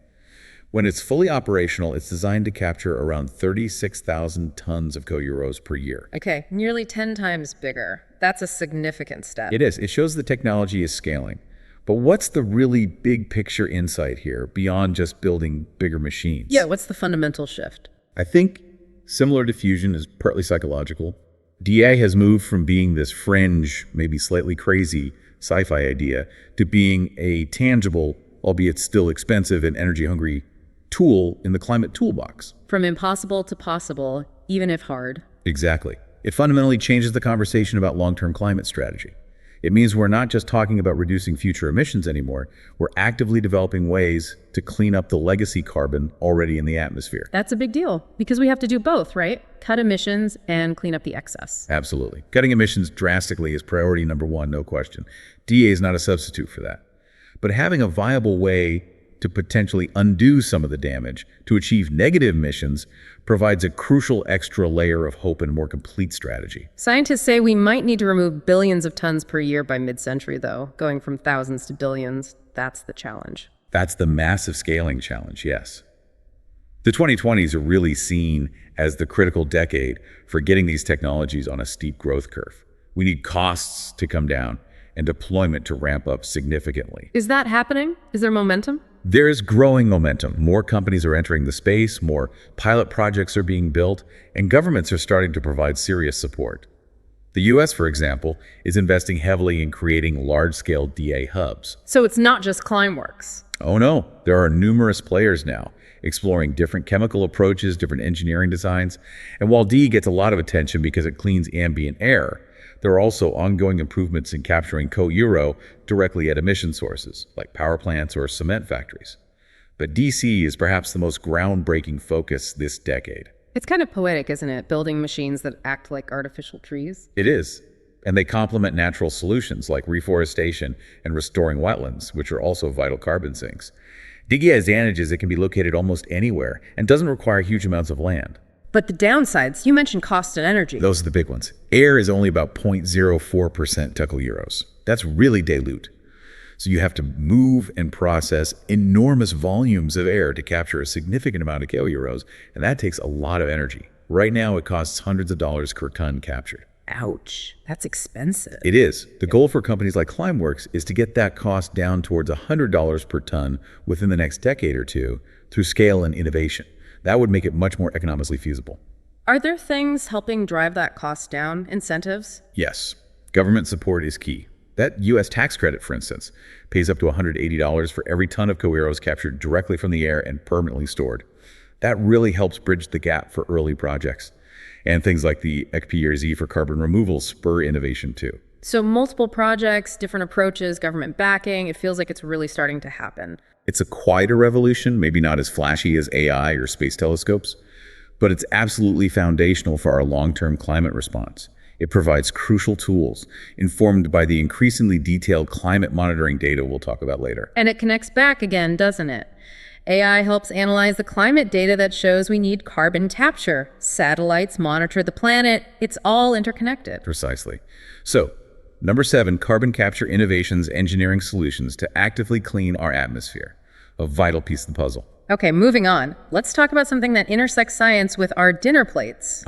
S2: When it's fully operational, it's designed to capture around 36,000 tons of co-euros per year.
S1: Okay, nearly 10 times bigger. That's a significant step.
S2: It is. It shows the technology is scaling. But what's the really big picture insight here, beyond just building bigger machines?
S1: Yeah, what's the fundamental shift?
S2: I think, similar to fusion, is partly psychological. DA has moved from being this fringe, maybe slightly crazy sci-fi idea to being a tangible, albeit still expensive and energy-hungry tool in the climate toolbox.
S1: From impossible to possible, even if hard.
S2: Exactly. It fundamentally changes the conversation about long-term climate strategy. It means we're not just talking about reducing future emissions anymore. We're actively developing ways to clean up the legacy carbon already in the atmosphere.
S1: That's a big deal, because we have to do both, right? Cut emissions and clean up the excess.
S2: Absolutely. Cutting emissions drastically is priority number one, no question. DA is not a substitute for that. But having a viable way to potentially undo some of the damage to achieve negative emissions provides a crucial extra layer of hope and a more complete strategy.
S1: Scientists say we might need to remove billions of tons per year by mid-century, though. Going from thousands to billions, that's the challenge.
S2: That's the massive scaling challenge, yes. The 2020s are really seen as the critical decade for getting these technologies on a steep growth curve. We need costs to come down and deployment to ramp up significantly.
S1: Is that happening? Is there momentum?
S2: There is growing momentum. More companies are entering the space, more pilot projects are being built, and governments are starting to provide serious support. The US, for example, is investing heavily in creating large-scale DA hubs.
S1: So it's not just Climeworks.
S2: Oh no, there are numerous players now, exploring different chemical approaches, different engineering designs. And while DE gets a lot of attention because it cleans ambient air, there are also ongoing improvements in capturing co-euro directly at emission sources, like power plants or cement factories. But DC is perhaps the most groundbreaking focus this decade.
S1: It's kind of poetic, isn't it? Building machines that act like artificial trees.
S2: It is. And they complement natural solutions like reforestation and restoring wetlands, which are also vital carbon sinks. DIGI has advantages. It can be located almost anywhere and doesn't require huge amounts of land.
S1: But the downsides, you mentioned cost and energy.
S2: Those are the big ones. Air is only about 0.04% co-euros. That's really dilute. So you have to move and process enormous volumes of air to capture a significant amount of co-euros, and that takes a lot of energy. Right now, it costs hundreds of dollars per ton captured.
S1: Ouch, that's expensive.
S2: It is. The goal for companies like Climeworks is to get that cost down towards $100 per ton within the next decade or two through scale and innovation. That would make it much more economically feasible.
S1: Are there things helping drive that cost down? Incentives?
S2: Yes. Government support is key. That U.S. tax credit, for instance, pays up to $180 for every ton of co-euros captured directly from the air and permanently stored. That really helps bridge the gap for early projects. And things like the XPRZ for carbon removal spur innovation too.
S1: So multiple projects, different approaches, government backing, it feels like it's really starting to happen.
S2: It's a quieter revolution, maybe not as flashy as AI or space telescopes, but it's absolutely foundational for our long-term climate response. It provides crucial tools, informed by the increasingly detailed climate monitoring data we'll talk about later.
S1: And it connects back again, doesn't it? AI helps analyze the climate data that shows we need carbon capture. Satellites monitor the planet. It's all interconnected.
S2: Precisely. So, number 7, carbon capture innovations, engineering solutions to actively clean our atmosphere. A vital piece of the puzzle.
S1: Okay, moving on. Let's talk about something that intersects science with our dinner plates.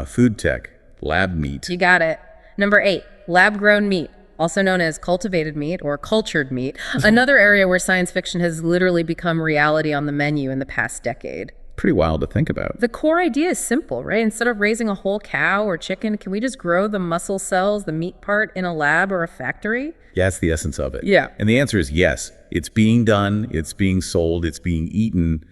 S2: Food tech. Lab meat.
S1: You got it. Number 8, lab-grown meat, also known as cultivated meat or cultured meat, another area where science fiction has literally become reality on the menu in the past decade.
S2: Pretty wild to think about.
S1: The core idea is simple, right? Instead of raising a whole cow or chicken, can we just grow the muscle cells, the meat part, in a lab or a factory?
S2: Yeah, that's the essence of it.
S1: Yeah.
S2: And the answer is yes. It's being done, it's being sold, it's being eaten,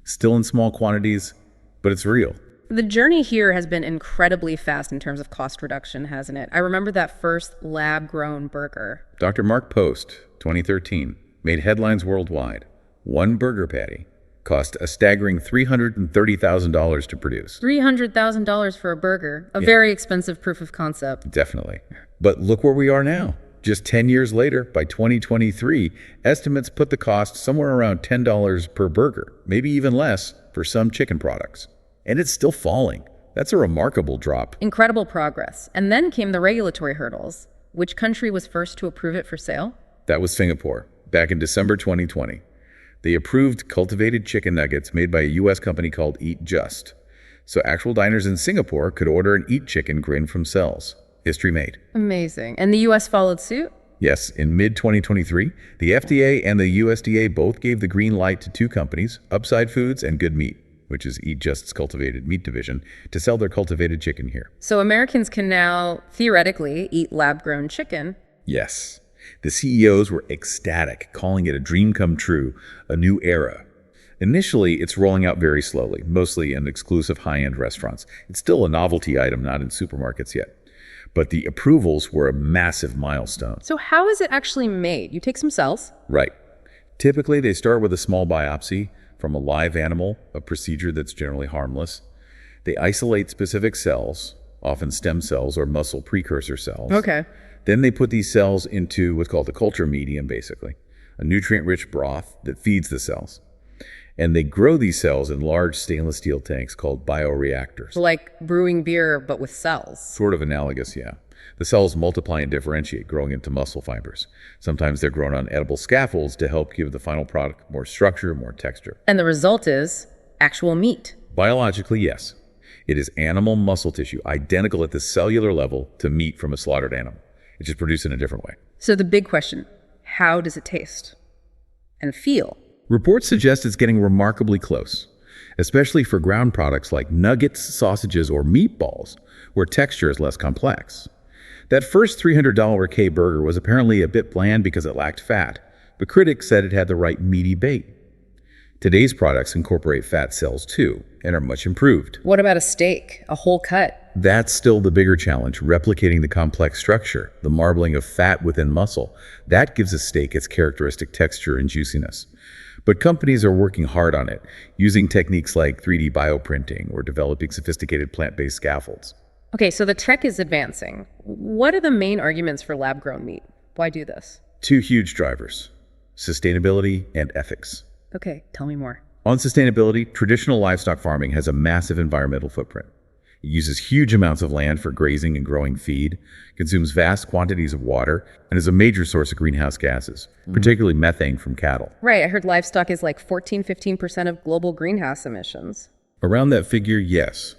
S2: still in small quantities, but it's real.
S1: The journey here has been incredibly fast in terms of cost reduction, hasn't it? I remember that first lab-grown burger.
S2: Dr. Mark Post, 2013, made headlines worldwide. One burger patty cost a staggering $330,000 to produce.
S1: $300,000 for a burger, a very expensive proof of concept.
S2: Definitely. But look where we are now. Just 10 years later, by 2023, estimates put the cost somewhere around $10 per burger, maybe even less for some chicken products. And it's still falling. That's a remarkable drop.
S1: Incredible progress. And then came the regulatory hurdles. Which country was first to approve it for sale?
S2: That was Singapore, back in December 2020. They approved cultivated chicken nuggets made by a U.S. company called Eat Just. So actual diners in Singapore could order and eat chicken grain from cells. History made.
S1: Amazing. And the U.S. followed suit?
S2: Yes, in mid-2023, the FDA and the USDA both gave the green light to two companies, Upside Foods and Good Meat, which is Eat Just's cultivated meat division, to sell their cultivated chicken here.
S1: So Americans can now, theoretically, eat lab-grown chicken.
S2: Yes. The CEOs were ecstatic, calling it a dream come true, a new era. Initially, it's rolling out very slowly, mostly in exclusive high-end restaurants. It's still a novelty item, not in supermarkets yet. But the approvals were a massive milestone.
S1: So how is it actually made? You take some cells.
S2: Right. Typically, they start with a small biopsy from a live animal, a procedure that's generally harmless. They isolate specific cells, often stem cells or muscle precursor cells.
S1: Okay.
S2: Then they put these cells into what's called a culture medium, basically, a nutrient-rich broth that feeds the cells. And they grow these cells in large stainless steel tanks called bioreactors.
S1: Like brewing beer, but with cells.
S2: Sort of analogous, yeah. The cells multiply and differentiate, growing into muscle fibers. Sometimes they're grown on edible scaffolds to help give the final product more structure, more texture.
S1: And the result is actual meat.
S2: Biologically, yes. It is animal muscle tissue, identical at the cellular level to meat from a slaughtered animal. It's just produced in a different way.
S1: So the big question, how does it taste and feel?
S2: Reports suggest it's getting remarkably close, especially for ground products like nuggets, sausages, or meatballs, where texture is less complex. That first $300 K burger was apparently a bit bland because it lacked fat, but critics said it had the right meaty bait. Today's products incorporate fat cells too, and are much improved.
S1: What about a steak, a whole cut?
S2: That's still the bigger challenge, replicating the complex structure, the marbling of fat within muscle. That gives a steak its characteristic texture and juiciness. But companies are working hard on it, using techniques like 3D bioprinting or developing sophisticated plant-based scaffolds.
S1: Okay, so the tech is advancing. What are the main arguments for lab-grown meat? Why do this?
S2: Two huge drivers: sustainability and ethics.
S1: Okay, tell me more.
S2: On sustainability, traditional livestock farming has a massive environmental footprint. It uses huge amounts of land for grazing and growing feed, consumes vast quantities of water, and is a major source of greenhouse gases, particularly methane from cattle.
S1: Right, I heard livestock is like 14-15% of global greenhouse emissions.
S2: Around that figure, yes.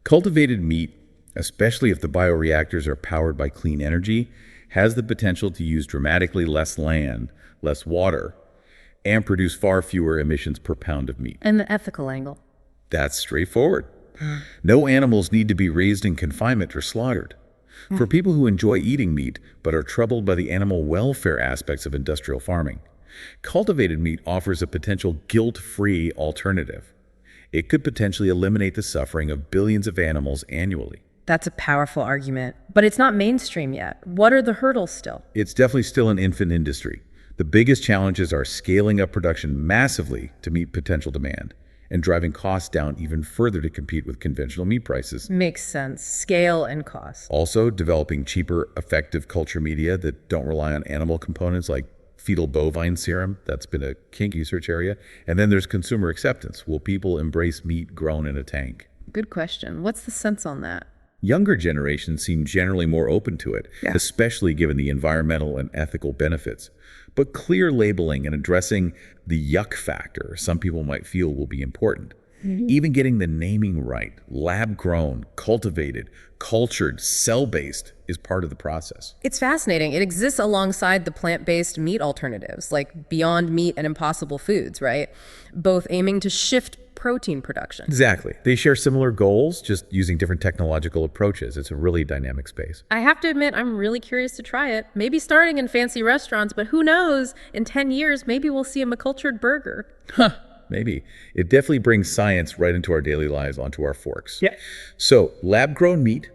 S2: Cultivated meat, especially if the bioreactors are powered by clean energy, has the potential to use dramatically less land, less water, and produce far fewer emissions per pound of meat.
S1: And the ethical angle?
S2: That's straightforward. No animals need to be raised in confinement or slaughtered. For people who enjoy eating meat but are troubled by the animal welfare aspects of industrial farming, cultivated meat offers a potential guilt-free alternative. It could potentially eliminate the suffering of billions of animals annually.
S1: That's a powerful argument, but it's not mainstream yet. What are the hurdles still?
S2: It's definitely still an infant industry. The biggest challenges are scaling up production massively to meet potential demand and driving costs down even further to compete with conventional meat prices.
S1: Makes sense. Scale and cost.
S2: Also, developing cheaper, effective culture media that don't rely on animal components like fetal bovine serum. That's been a key research area. And then there's consumer acceptance. Will people embrace meat grown in a tank?
S1: Good question. What's the sense on that?
S2: Younger generations seem generally more open to it, especially given the environmental and ethical benefits. But clear labeling and addressing the yuck factor some people might feel will be important. Even getting the naming right, lab-grown, cultivated, cultured, cell-based, is part of the process.
S1: It's fascinating. It exists alongside the plant-based meat alternatives, like Beyond Meat and Impossible Foods, right? Both aiming to shift protein production.
S2: Exactly. They share similar goals, just using different technological approaches. It's a really dynamic space.
S1: I have to admit, I'm really curious to try it. Maybe starting in fancy restaurants, but who knows? In 10 years, maybe we'll see a cultured burger.
S2: Maybe. It definitely brings science right into our daily lives, onto our forks.
S3: Yeah.
S2: So, lab-grown meat,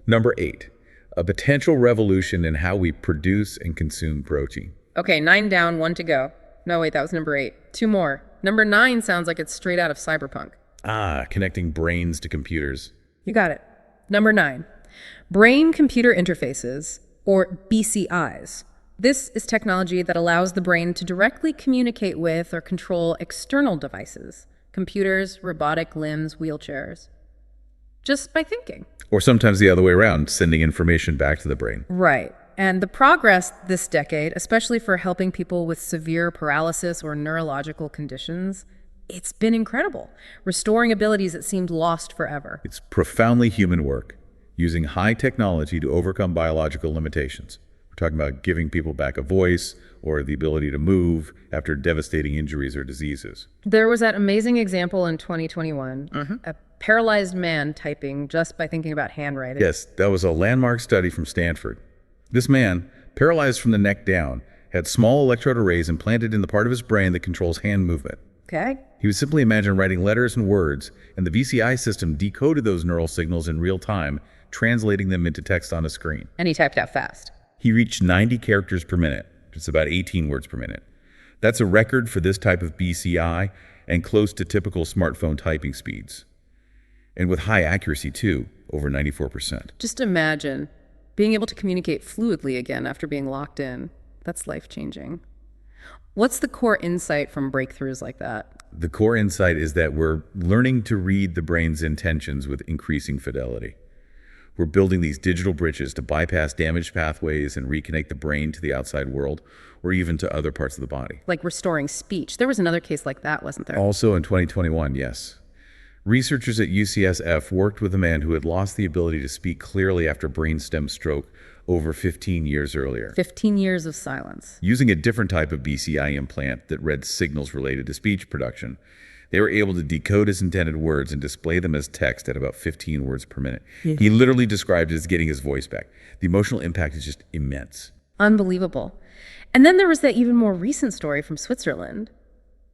S2: number 8. A potential revolution in how we produce and consume protein.
S1: Okay, 9 down, 1 to go. No, wait, that was number 8. 2 more. Number 9 sounds like it's straight out of cyberpunk.
S2: Connecting brains to computers.
S1: You got it. Number 9. Brain-computer interfaces, or BCIs. This is technology that allows the brain to directly communicate with or control external devices, computers, robotic limbs, wheelchairs, just by thinking.
S2: Or sometimes the other way around, sending information back to the brain.
S1: Right. And the progress this decade, especially for helping people with severe paralysis or neurological conditions, it's been incredible, restoring abilities that seemed lost forever.
S2: It's profoundly human work, using high technology to overcome biological limitations. We're talking about giving people back a voice or the ability to move after devastating injuries or diseases.
S1: There was that amazing example in 2021, a paralyzed man typing just by thinking about handwriting.
S2: Yes, that was a landmark study from Stanford. This man, paralyzed from the neck down, had small electrode arrays implanted in the part of his brain that controls hand movement.
S1: Okay.
S2: He would simply imagine writing letters and words, and the VCI system decoded those neural signals in real time, translating them into text on a screen.
S1: And he typed out fast.
S2: He reached 90 characters per minute, just about 18 words per minute. That's a record for this type of BCI and close to typical smartphone typing speeds. And with high accuracy too, over 94%.
S1: Just imagine being able to communicate fluidly again after being locked in. That's life-changing. What's the core insight from breakthroughs like that?
S2: The core insight is that we're learning to read the brain's intentions with increasing fidelity. We're building these digital bridges to bypass damaged pathways and reconnect the brain to the outside world, or even to other parts of the body.
S1: Like restoring speech. There was another case like that, wasn't there?
S2: Also in 2021, yes. Researchers at UCSF worked with a man who had lost the ability to speak clearly after brainstem stroke over 15 years earlier.
S1: 15 years of silence.
S2: Using a different type of BCI implant that read signals related to speech production, they were able to decode his intended words and display them as text at about 15 words per minute.
S1: Yeah.
S2: He literally described it as getting his voice back. The emotional impact is just immense.
S1: Unbelievable. And then there was that even more recent story from Switzerland,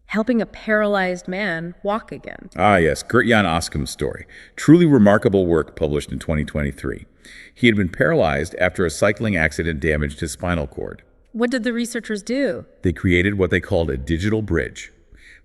S1: helping a paralyzed man walk again.
S2: Ah, yes, Gert-Jan Oskam's story. Truly remarkable work published in 2023. He had been paralyzed after a cycling accident damaged his spinal cord.
S1: What did the researchers do?
S2: They created what they called a digital bridge.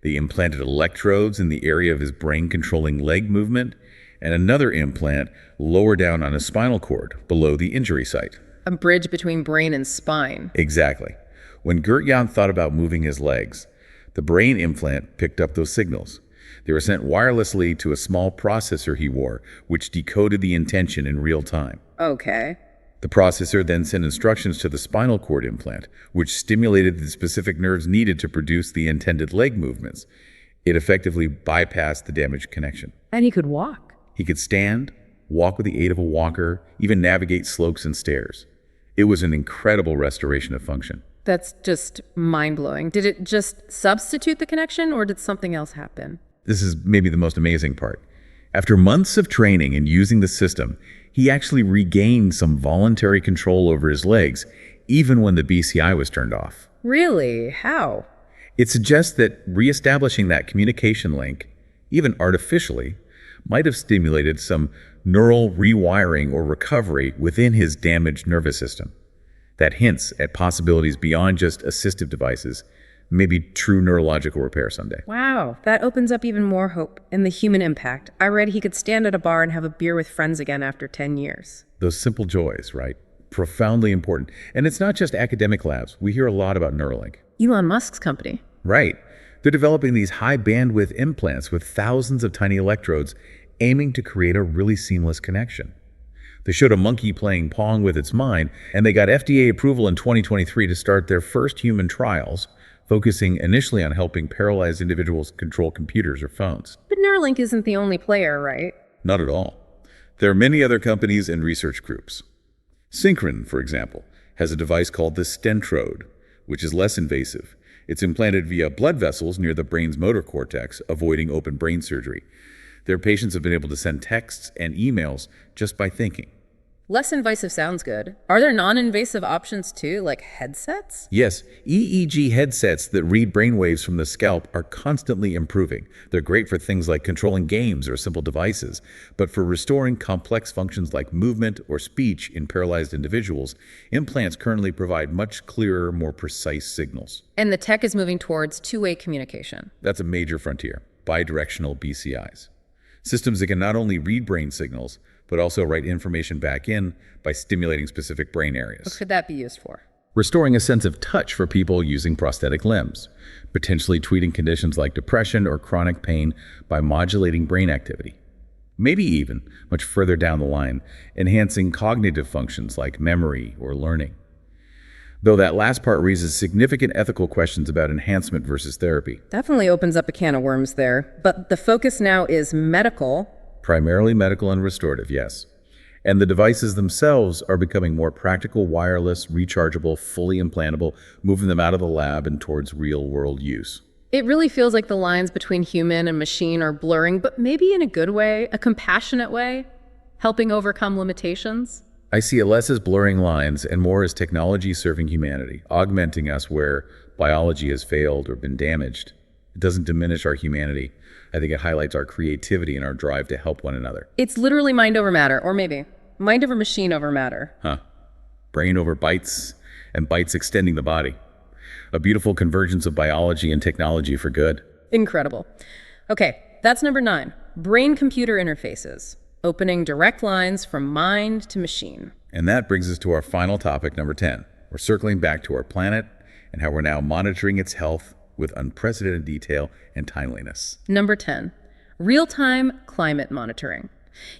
S2: They implanted electrodes in the area of his brain controlling leg movement and another implant lower down on his spinal cord below the injury site.
S1: A bridge between brain and spine.
S2: Exactly. When Gert-Jan thought about moving his legs, the brain implant picked up those signals. They were sent wirelessly to a small processor he wore, which decoded the intention in real time.
S1: Okay.
S2: The processor then sent instructions to the spinal cord implant, which stimulated the specific nerves needed to produce the intended leg movements. It effectively bypassed the damaged connection.
S1: And he could walk.
S2: He could stand, walk with the aid of a walker, even navigate slopes and stairs. It was an incredible restoration of function.
S1: That's just mind-blowing. Did it just substitute the connection, or did something else happen?
S2: This is maybe the most amazing part. After months of training and using the system, he actually regained some voluntary control over his legs, even when the BCI was turned off.
S1: Really? How?
S2: It suggests that reestablishing that communication link, even artificially, might have stimulated some neural rewiring or recovery within his damaged nervous system. That hints at possibilities beyond just assistive devices, maybe true neurological repair someday.
S1: Wow, that opens up even more hope in the human impact. I read he could stand at a bar and have a beer with friends again after 10 years.
S2: Those simple joys, right? Profoundly important. And it's not just academic labs. We hear a lot about Neuralink.
S1: Elon Musk's company.
S2: Right. They're developing these high bandwidth implants with thousands of tiny electrodes aiming to create a really seamless connection. They showed a monkey playing Pong with its mind, and they got FDA approval in 2023 to start their first human trials, focusing initially on helping paralyzed individuals control computers or phones.
S1: But Neuralink isn't the only player, right?
S2: Not at all. There are many other companies and research groups. Synchron, for example, has a device called the Stentrode, which is less invasive. It's implanted via blood vessels near the brain's motor cortex, avoiding open brain surgery. Their patients have been able to send texts and emails just by thinking.
S1: Less invasive sounds good. Are there non-invasive options too, like headsets?
S2: Yes, EEG headsets that read brainwaves from the scalp are constantly improving. They're great for things like controlling games or simple devices, but for restoring complex functions like movement or speech in paralyzed individuals, implants currently provide much clearer, more precise signals.
S1: And the tech is moving towards two-way communication.
S2: That's a major frontier, bidirectional BCIs. Systems that can not only read brain signals, but also write information back in by stimulating specific brain areas.
S1: What could that be used for?
S2: Restoring a sense of touch for people using prosthetic limbs, potentially treating conditions like depression or chronic pain by modulating brain activity. Maybe even, much further down the line, enhancing cognitive functions like memory or learning. Though that last part raises significant ethical questions about enhancement versus therapy.
S1: Definitely opens up a can of worms there. But the focus now is medical.
S2: Primarily medical and restorative, yes. And the devices themselves are becoming more practical, wireless, rechargeable, fully implantable, moving them out of the lab and towards real-world use.
S1: It really feels like the lines between human and machine are blurring, but maybe in a good way, a compassionate way, helping overcome limitations.
S2: I see it less as blurring lines and more as technology serving humanity, augmenting us where biology has failed or been damaged. It doesn't diminish our humanity. I think it highlights our creativity and our drive to help one another.
S1: It's literally mind over matter, or maybe mind over machine over matter.
S2: Brain over bytes, and bytes extending the body. A beautiful convergence of biology and technology for good.
S1: Incredible. Okay, that's number 9. Brain-computer interfaces, opening direct lines from mind to machine.
S2: And that brings us to our final topic, number 10. We're circling back to our planet and how we're now monitoring its health with unprecedented detail and timeliness.
S1: Number 10, real-time climate monitoring.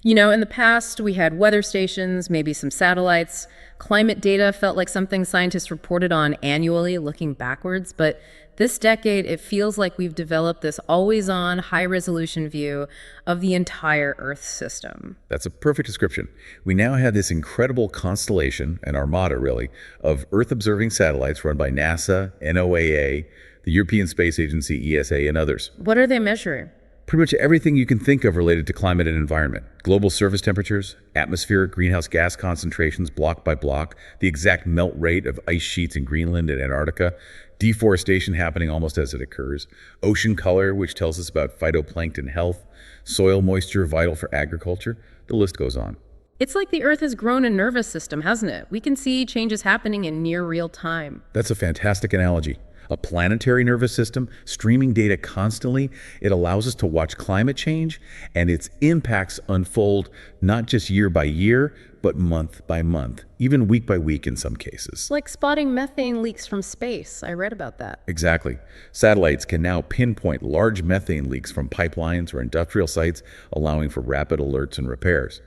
S1: You know, in the past, we had weather stations, maybe some satellites. Climate data felt like something scientists reported on annually, looking backwards. But this decade, it feels like we've developed this always-on, high-resolution view of the entire Earth system.
S2: That's a perfect description. We now have this incredible constellation, an armada really, of Earth-observing satellites run by NASA, NOAA, the European Space Agency, ESA, and others.
S1: What are they measuring?
S2: Pretty much everything you can think of related to climate and environment. Global surface temperatures, atmospheric greenhouse gas concentrations block by block, the exact melt rate of ice sheets in Greenland and Antarctica, deforestation happening almost as it occurs, ocean color, which tells us about phytoplankton health, soil moisture vital for agriculture. The list goes on.
S1: It's like the Earth has grown a nervous system, hasn't it? We can see changes happening in near real time.
S2: That's a fantastic analogy. A planetary nervous system, streaming data constantly. It allows us to watch climate change and its impacts unfold not just year by year, but month by month, even week by week in some cases.
S1: It's like spotting methane leaks from space. I read about that.
S2: Exactly. Satellites can now pinpoint large methane leaks from pipelines or industrial sites, allowing for rapid alerts and repairs.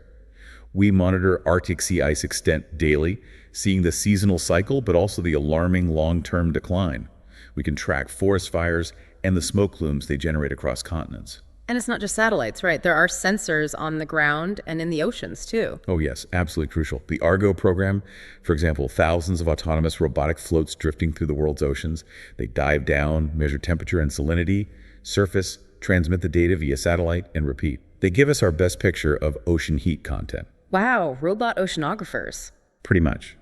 S2: We monitor Arctic sea ice extent daily, seeing the seasonal cycle, but also the alarming long-term decline. We can track forest fires and the smoke plumes they generate across continents.
S1: And it's not just satellites, right? There are sensors on the ground and in the oceans, too.
S2: Oh yes, absolutely crucial. The Argo program, for example, thousands of autonomous robotic floats drifting through the world's oceans. They dive down, measure temperature and salinity, surface, transmit the data via satellite, and repeat. They give us our best picture of ocean heat content.
S1: Wow, robot oceanographers.
S2: Pretty much.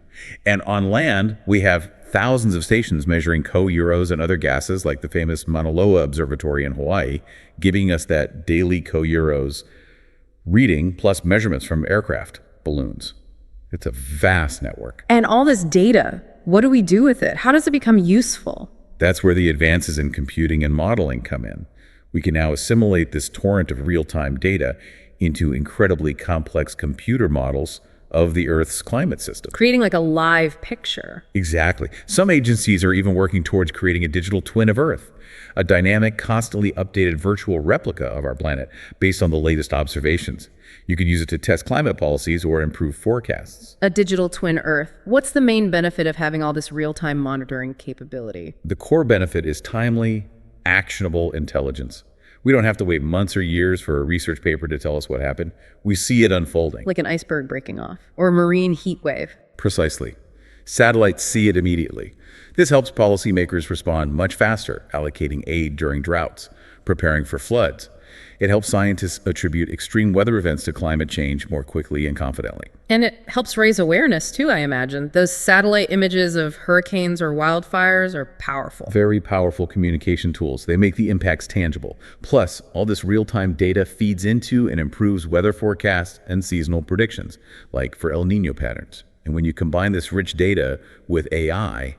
S2: And on land, we have thousands of stations measuring co-Euros and other gases, like the famous Mauna Loa Observatory in Hawaii, giving us that daily co-Euros reading plus measurements from aircraft, balloons. It's a vast network.
S1: And all this data, what do we do with it? How does it become useful?
S2: That's where the advances in computing and modeling come in. We can now assimilate this torrent of real-time data into incredibly complex computer models of the Earth's climate system.
S1: Creating like a live picture.
S2: Exactly. Some agencies are even working towards creating a digital twin of Earth, a dynamic, constantly updated virtual replica of our planet based on the latest observations. You could use it to test climate policies or improve forecasts.
S1: A digital twin Earth. What's the main benefit of having all this real-time monitoring capability?
S2: The core benefit is timely, actionable intelligence. We don't have to wait months or years for a research paper to tell us what happened. We see it unfolding.
S1: Like an iceberg breaking off, or a marine heat wave.
S2: Precisely. Satellites see it immediately. This helps policymakers respond much faster, allocating aid during droughts, preparing for floods, It helps scientists attribute extreme weather events to climate change more quickly and confidently.
S1: And it helps raise awareness, too, I imagine. Those satellite images of hurricanes or wildfires are powerful.
S2: Very powerful communication tools. They make the impacts tangible. Plus, all this real-time data feeds into and improves weather forecasts and seasonal predictions, like for El Nino patterns. And when you combine this rich data with AI,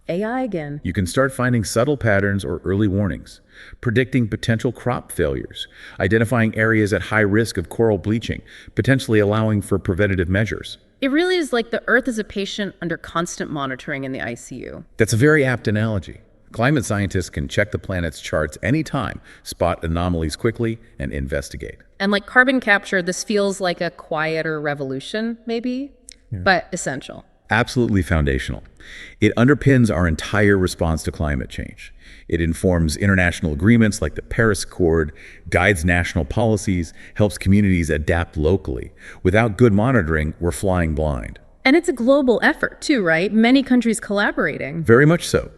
S1: AI again.
S2: you can start finding subtle patterns or early warnings, predicting potential crop failures, identifying areas at high risk of coral bleaching, potentially allowing for preventative measures.
S1: It really is like the Earth is a patient under constant monitoring in the ICU.
S2: That's a very apt analogy. Climate scientists can check the planet's charts anytime, spot anomalies quickly, and investigate.
S1: And like carbon capture, this feels like a quieter revolution, maybe, but essential.
S2: Absolutely foundational. It underpins our entire response to climate change. It informs international agreements like the Paris Accord, guides national policies, helps communities adapt locally. Without good monitoring, we're flying blind.
S1: And it's a global effort too, right? Many countries collaborating.
S2: Very much so.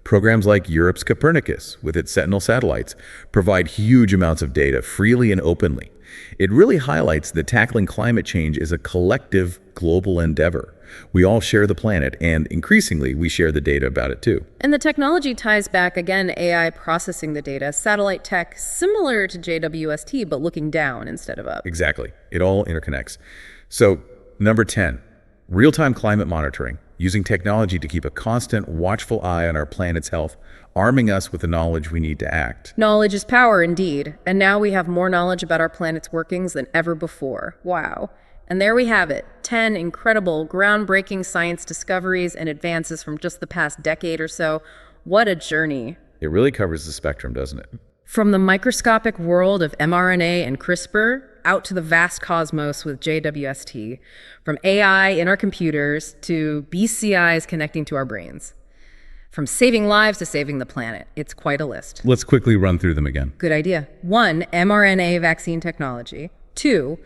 S2: Programs like Europe's Copernicus, with its Sentinel satellites, provide huge amounts of data freely and openly. It really highlights that tackling climate change is a collective global endeavor. We all share the planet, and increasingly, we share the data about it too.
S1: And the technology ties back, again, AI processing the data, satellite tech similar to JWST, but looking down instead of up.
S2: Exactly. It all interconnects. So, number 10, real-time climate monitoring, using technology to keep a constant, watchful eye on our planet's health, arming us with the knowledge we need to act.
S1: Knowledge is power, indeed. And now we have more knowledge about our planet's workings than ever before. Wow. And there we have it, 10 incredible, groundbreaking science discoveries and advances from just the past decade or so. What a journey.
S2: It really covers the spectrum, doesn't it?
S1: From the microscopic world of mRNA and CRISPR out to the vast cosmos with JWST, from AI in our computers to BCIs connecting to our brains. From saving lives to saving the planet. It's quite a list.
S2: Let's quickly run through them again.
S1: Good idea. 1, mRNA vaccine technology. 2,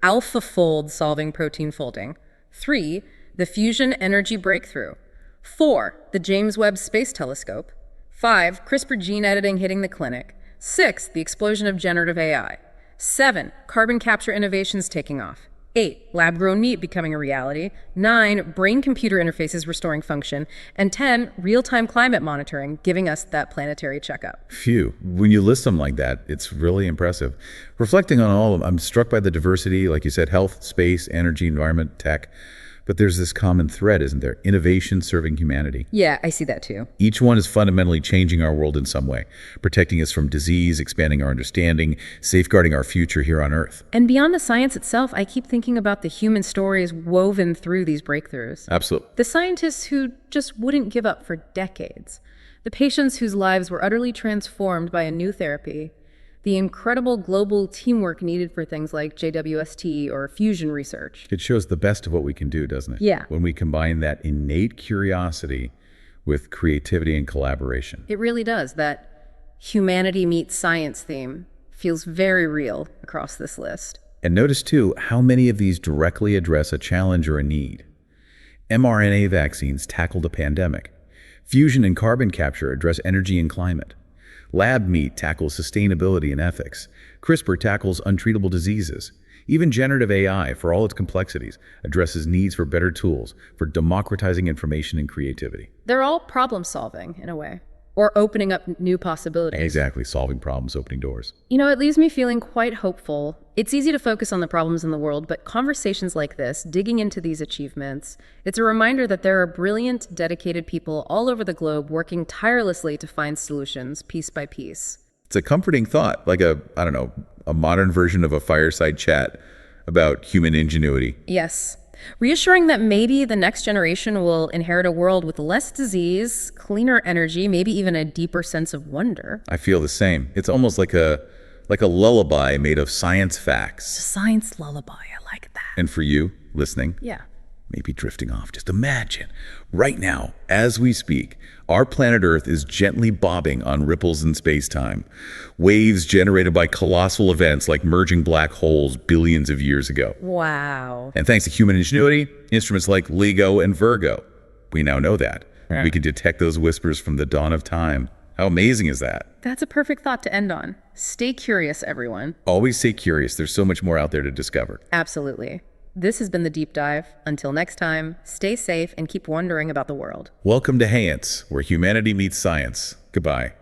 S1: AlphaFold solving protein folding. 3, the fusion energy breakthrough. 4, the James Webb Space Telescope. 5, CRISPR gene editing hitting the clinic. 6, the explosion of generative AI. 7, carbon capture innovations taking off. 8, lab-grown meat becoming a reality. 9, brain-computer interfaces restoring function. And 10, real-time climate monitoring, giving us that planetary checkup.
S2: Phew. When you list them like that, it's really impressive. Reflecting on all of them, I'm struck by the diversity, like you said, health, space, energy, environment, tech. But there's this common thread, isn't there? Innovation serving humanity.
S1: Yeah, I see that too.
S2: Each one is fundamentally changing our world in some way, protecting us from disease, expanding our understanding, safeguarding our future here on Earth.
S1: And beyond the science itself, I keep thinking about the human stories woven through these breakthroughs.
S2: Absolutely.
S1: The scientists who just wouldn't give up for decades. The patients whose lives were utterly transformed by a new therapy. The incredible global teamwork needed for things like JWST or fusion research.
S2: It shows the best of what we can do, doesn't it?
S1: Yeah.
S2: When we combine that innate curiosity with creativity and collaboration.
S1: It really does. That humanity meets science theme feels very real across this list.
S2: And notice, too, how many of these directly address a challenge or a need. mRNA vaccines tackled a pandemic. Fusion and carbon capture address energy and climate. Lab meat tackles sustainability and ethics. CRISPR tackles untreatable diseases. Even generative AI, for all its complexities, addresses needs for better tools, for democratizing information and creativity.
S1: They're all problem solving in a way, or opening up new possibilities.
S2: Exactly, solving problems, opening doors.
S1: You know, it leaves me feeling quite hopeful. It's easy to focus on the problems in the world, but conversations like this, digging into these achievements, it's a reminder that there are brilliant, dedicated people all over the globe working tirelessly to find solutions, piece by piece.
S2: It's a comforting thought, like a modern version of a fireside chat about human ingenuity.
S1: Yes. Reassuring that maybe the next generation will inherit a world with less disease, cleaner energy, maybe even a deeper sense of wonder.
S2: I feel the same. It's almost like a lullaby made of science facts.
S1: Science lullaby, I like that.
S2: And for you, listening,
S1: Yeah.
S2: maybe drifting off, just imagine, right now, as we speak, our planet Earth is gently bobbing on ripples in space-time. Waves generated by colossal events like merging black holes billions of years ago.
S1: Wow.
S2: And thanks to human ingenuity, instruments like LIGO and Virgo, we now know that.
S3: Yeah.
S2: We can detect those whispers from the dawn of time. How amazing is that?
S1: That's a perfect thought to end on. Stay curious, everyone.
S2: Always stay curious. There's so much more out there to discover.
S1: Absolutely. This has been the Deep Dive. Until next time, stay safe and keep wondering about the world.
S2: Welcome to Haience, where humanity meets science. Goodbye.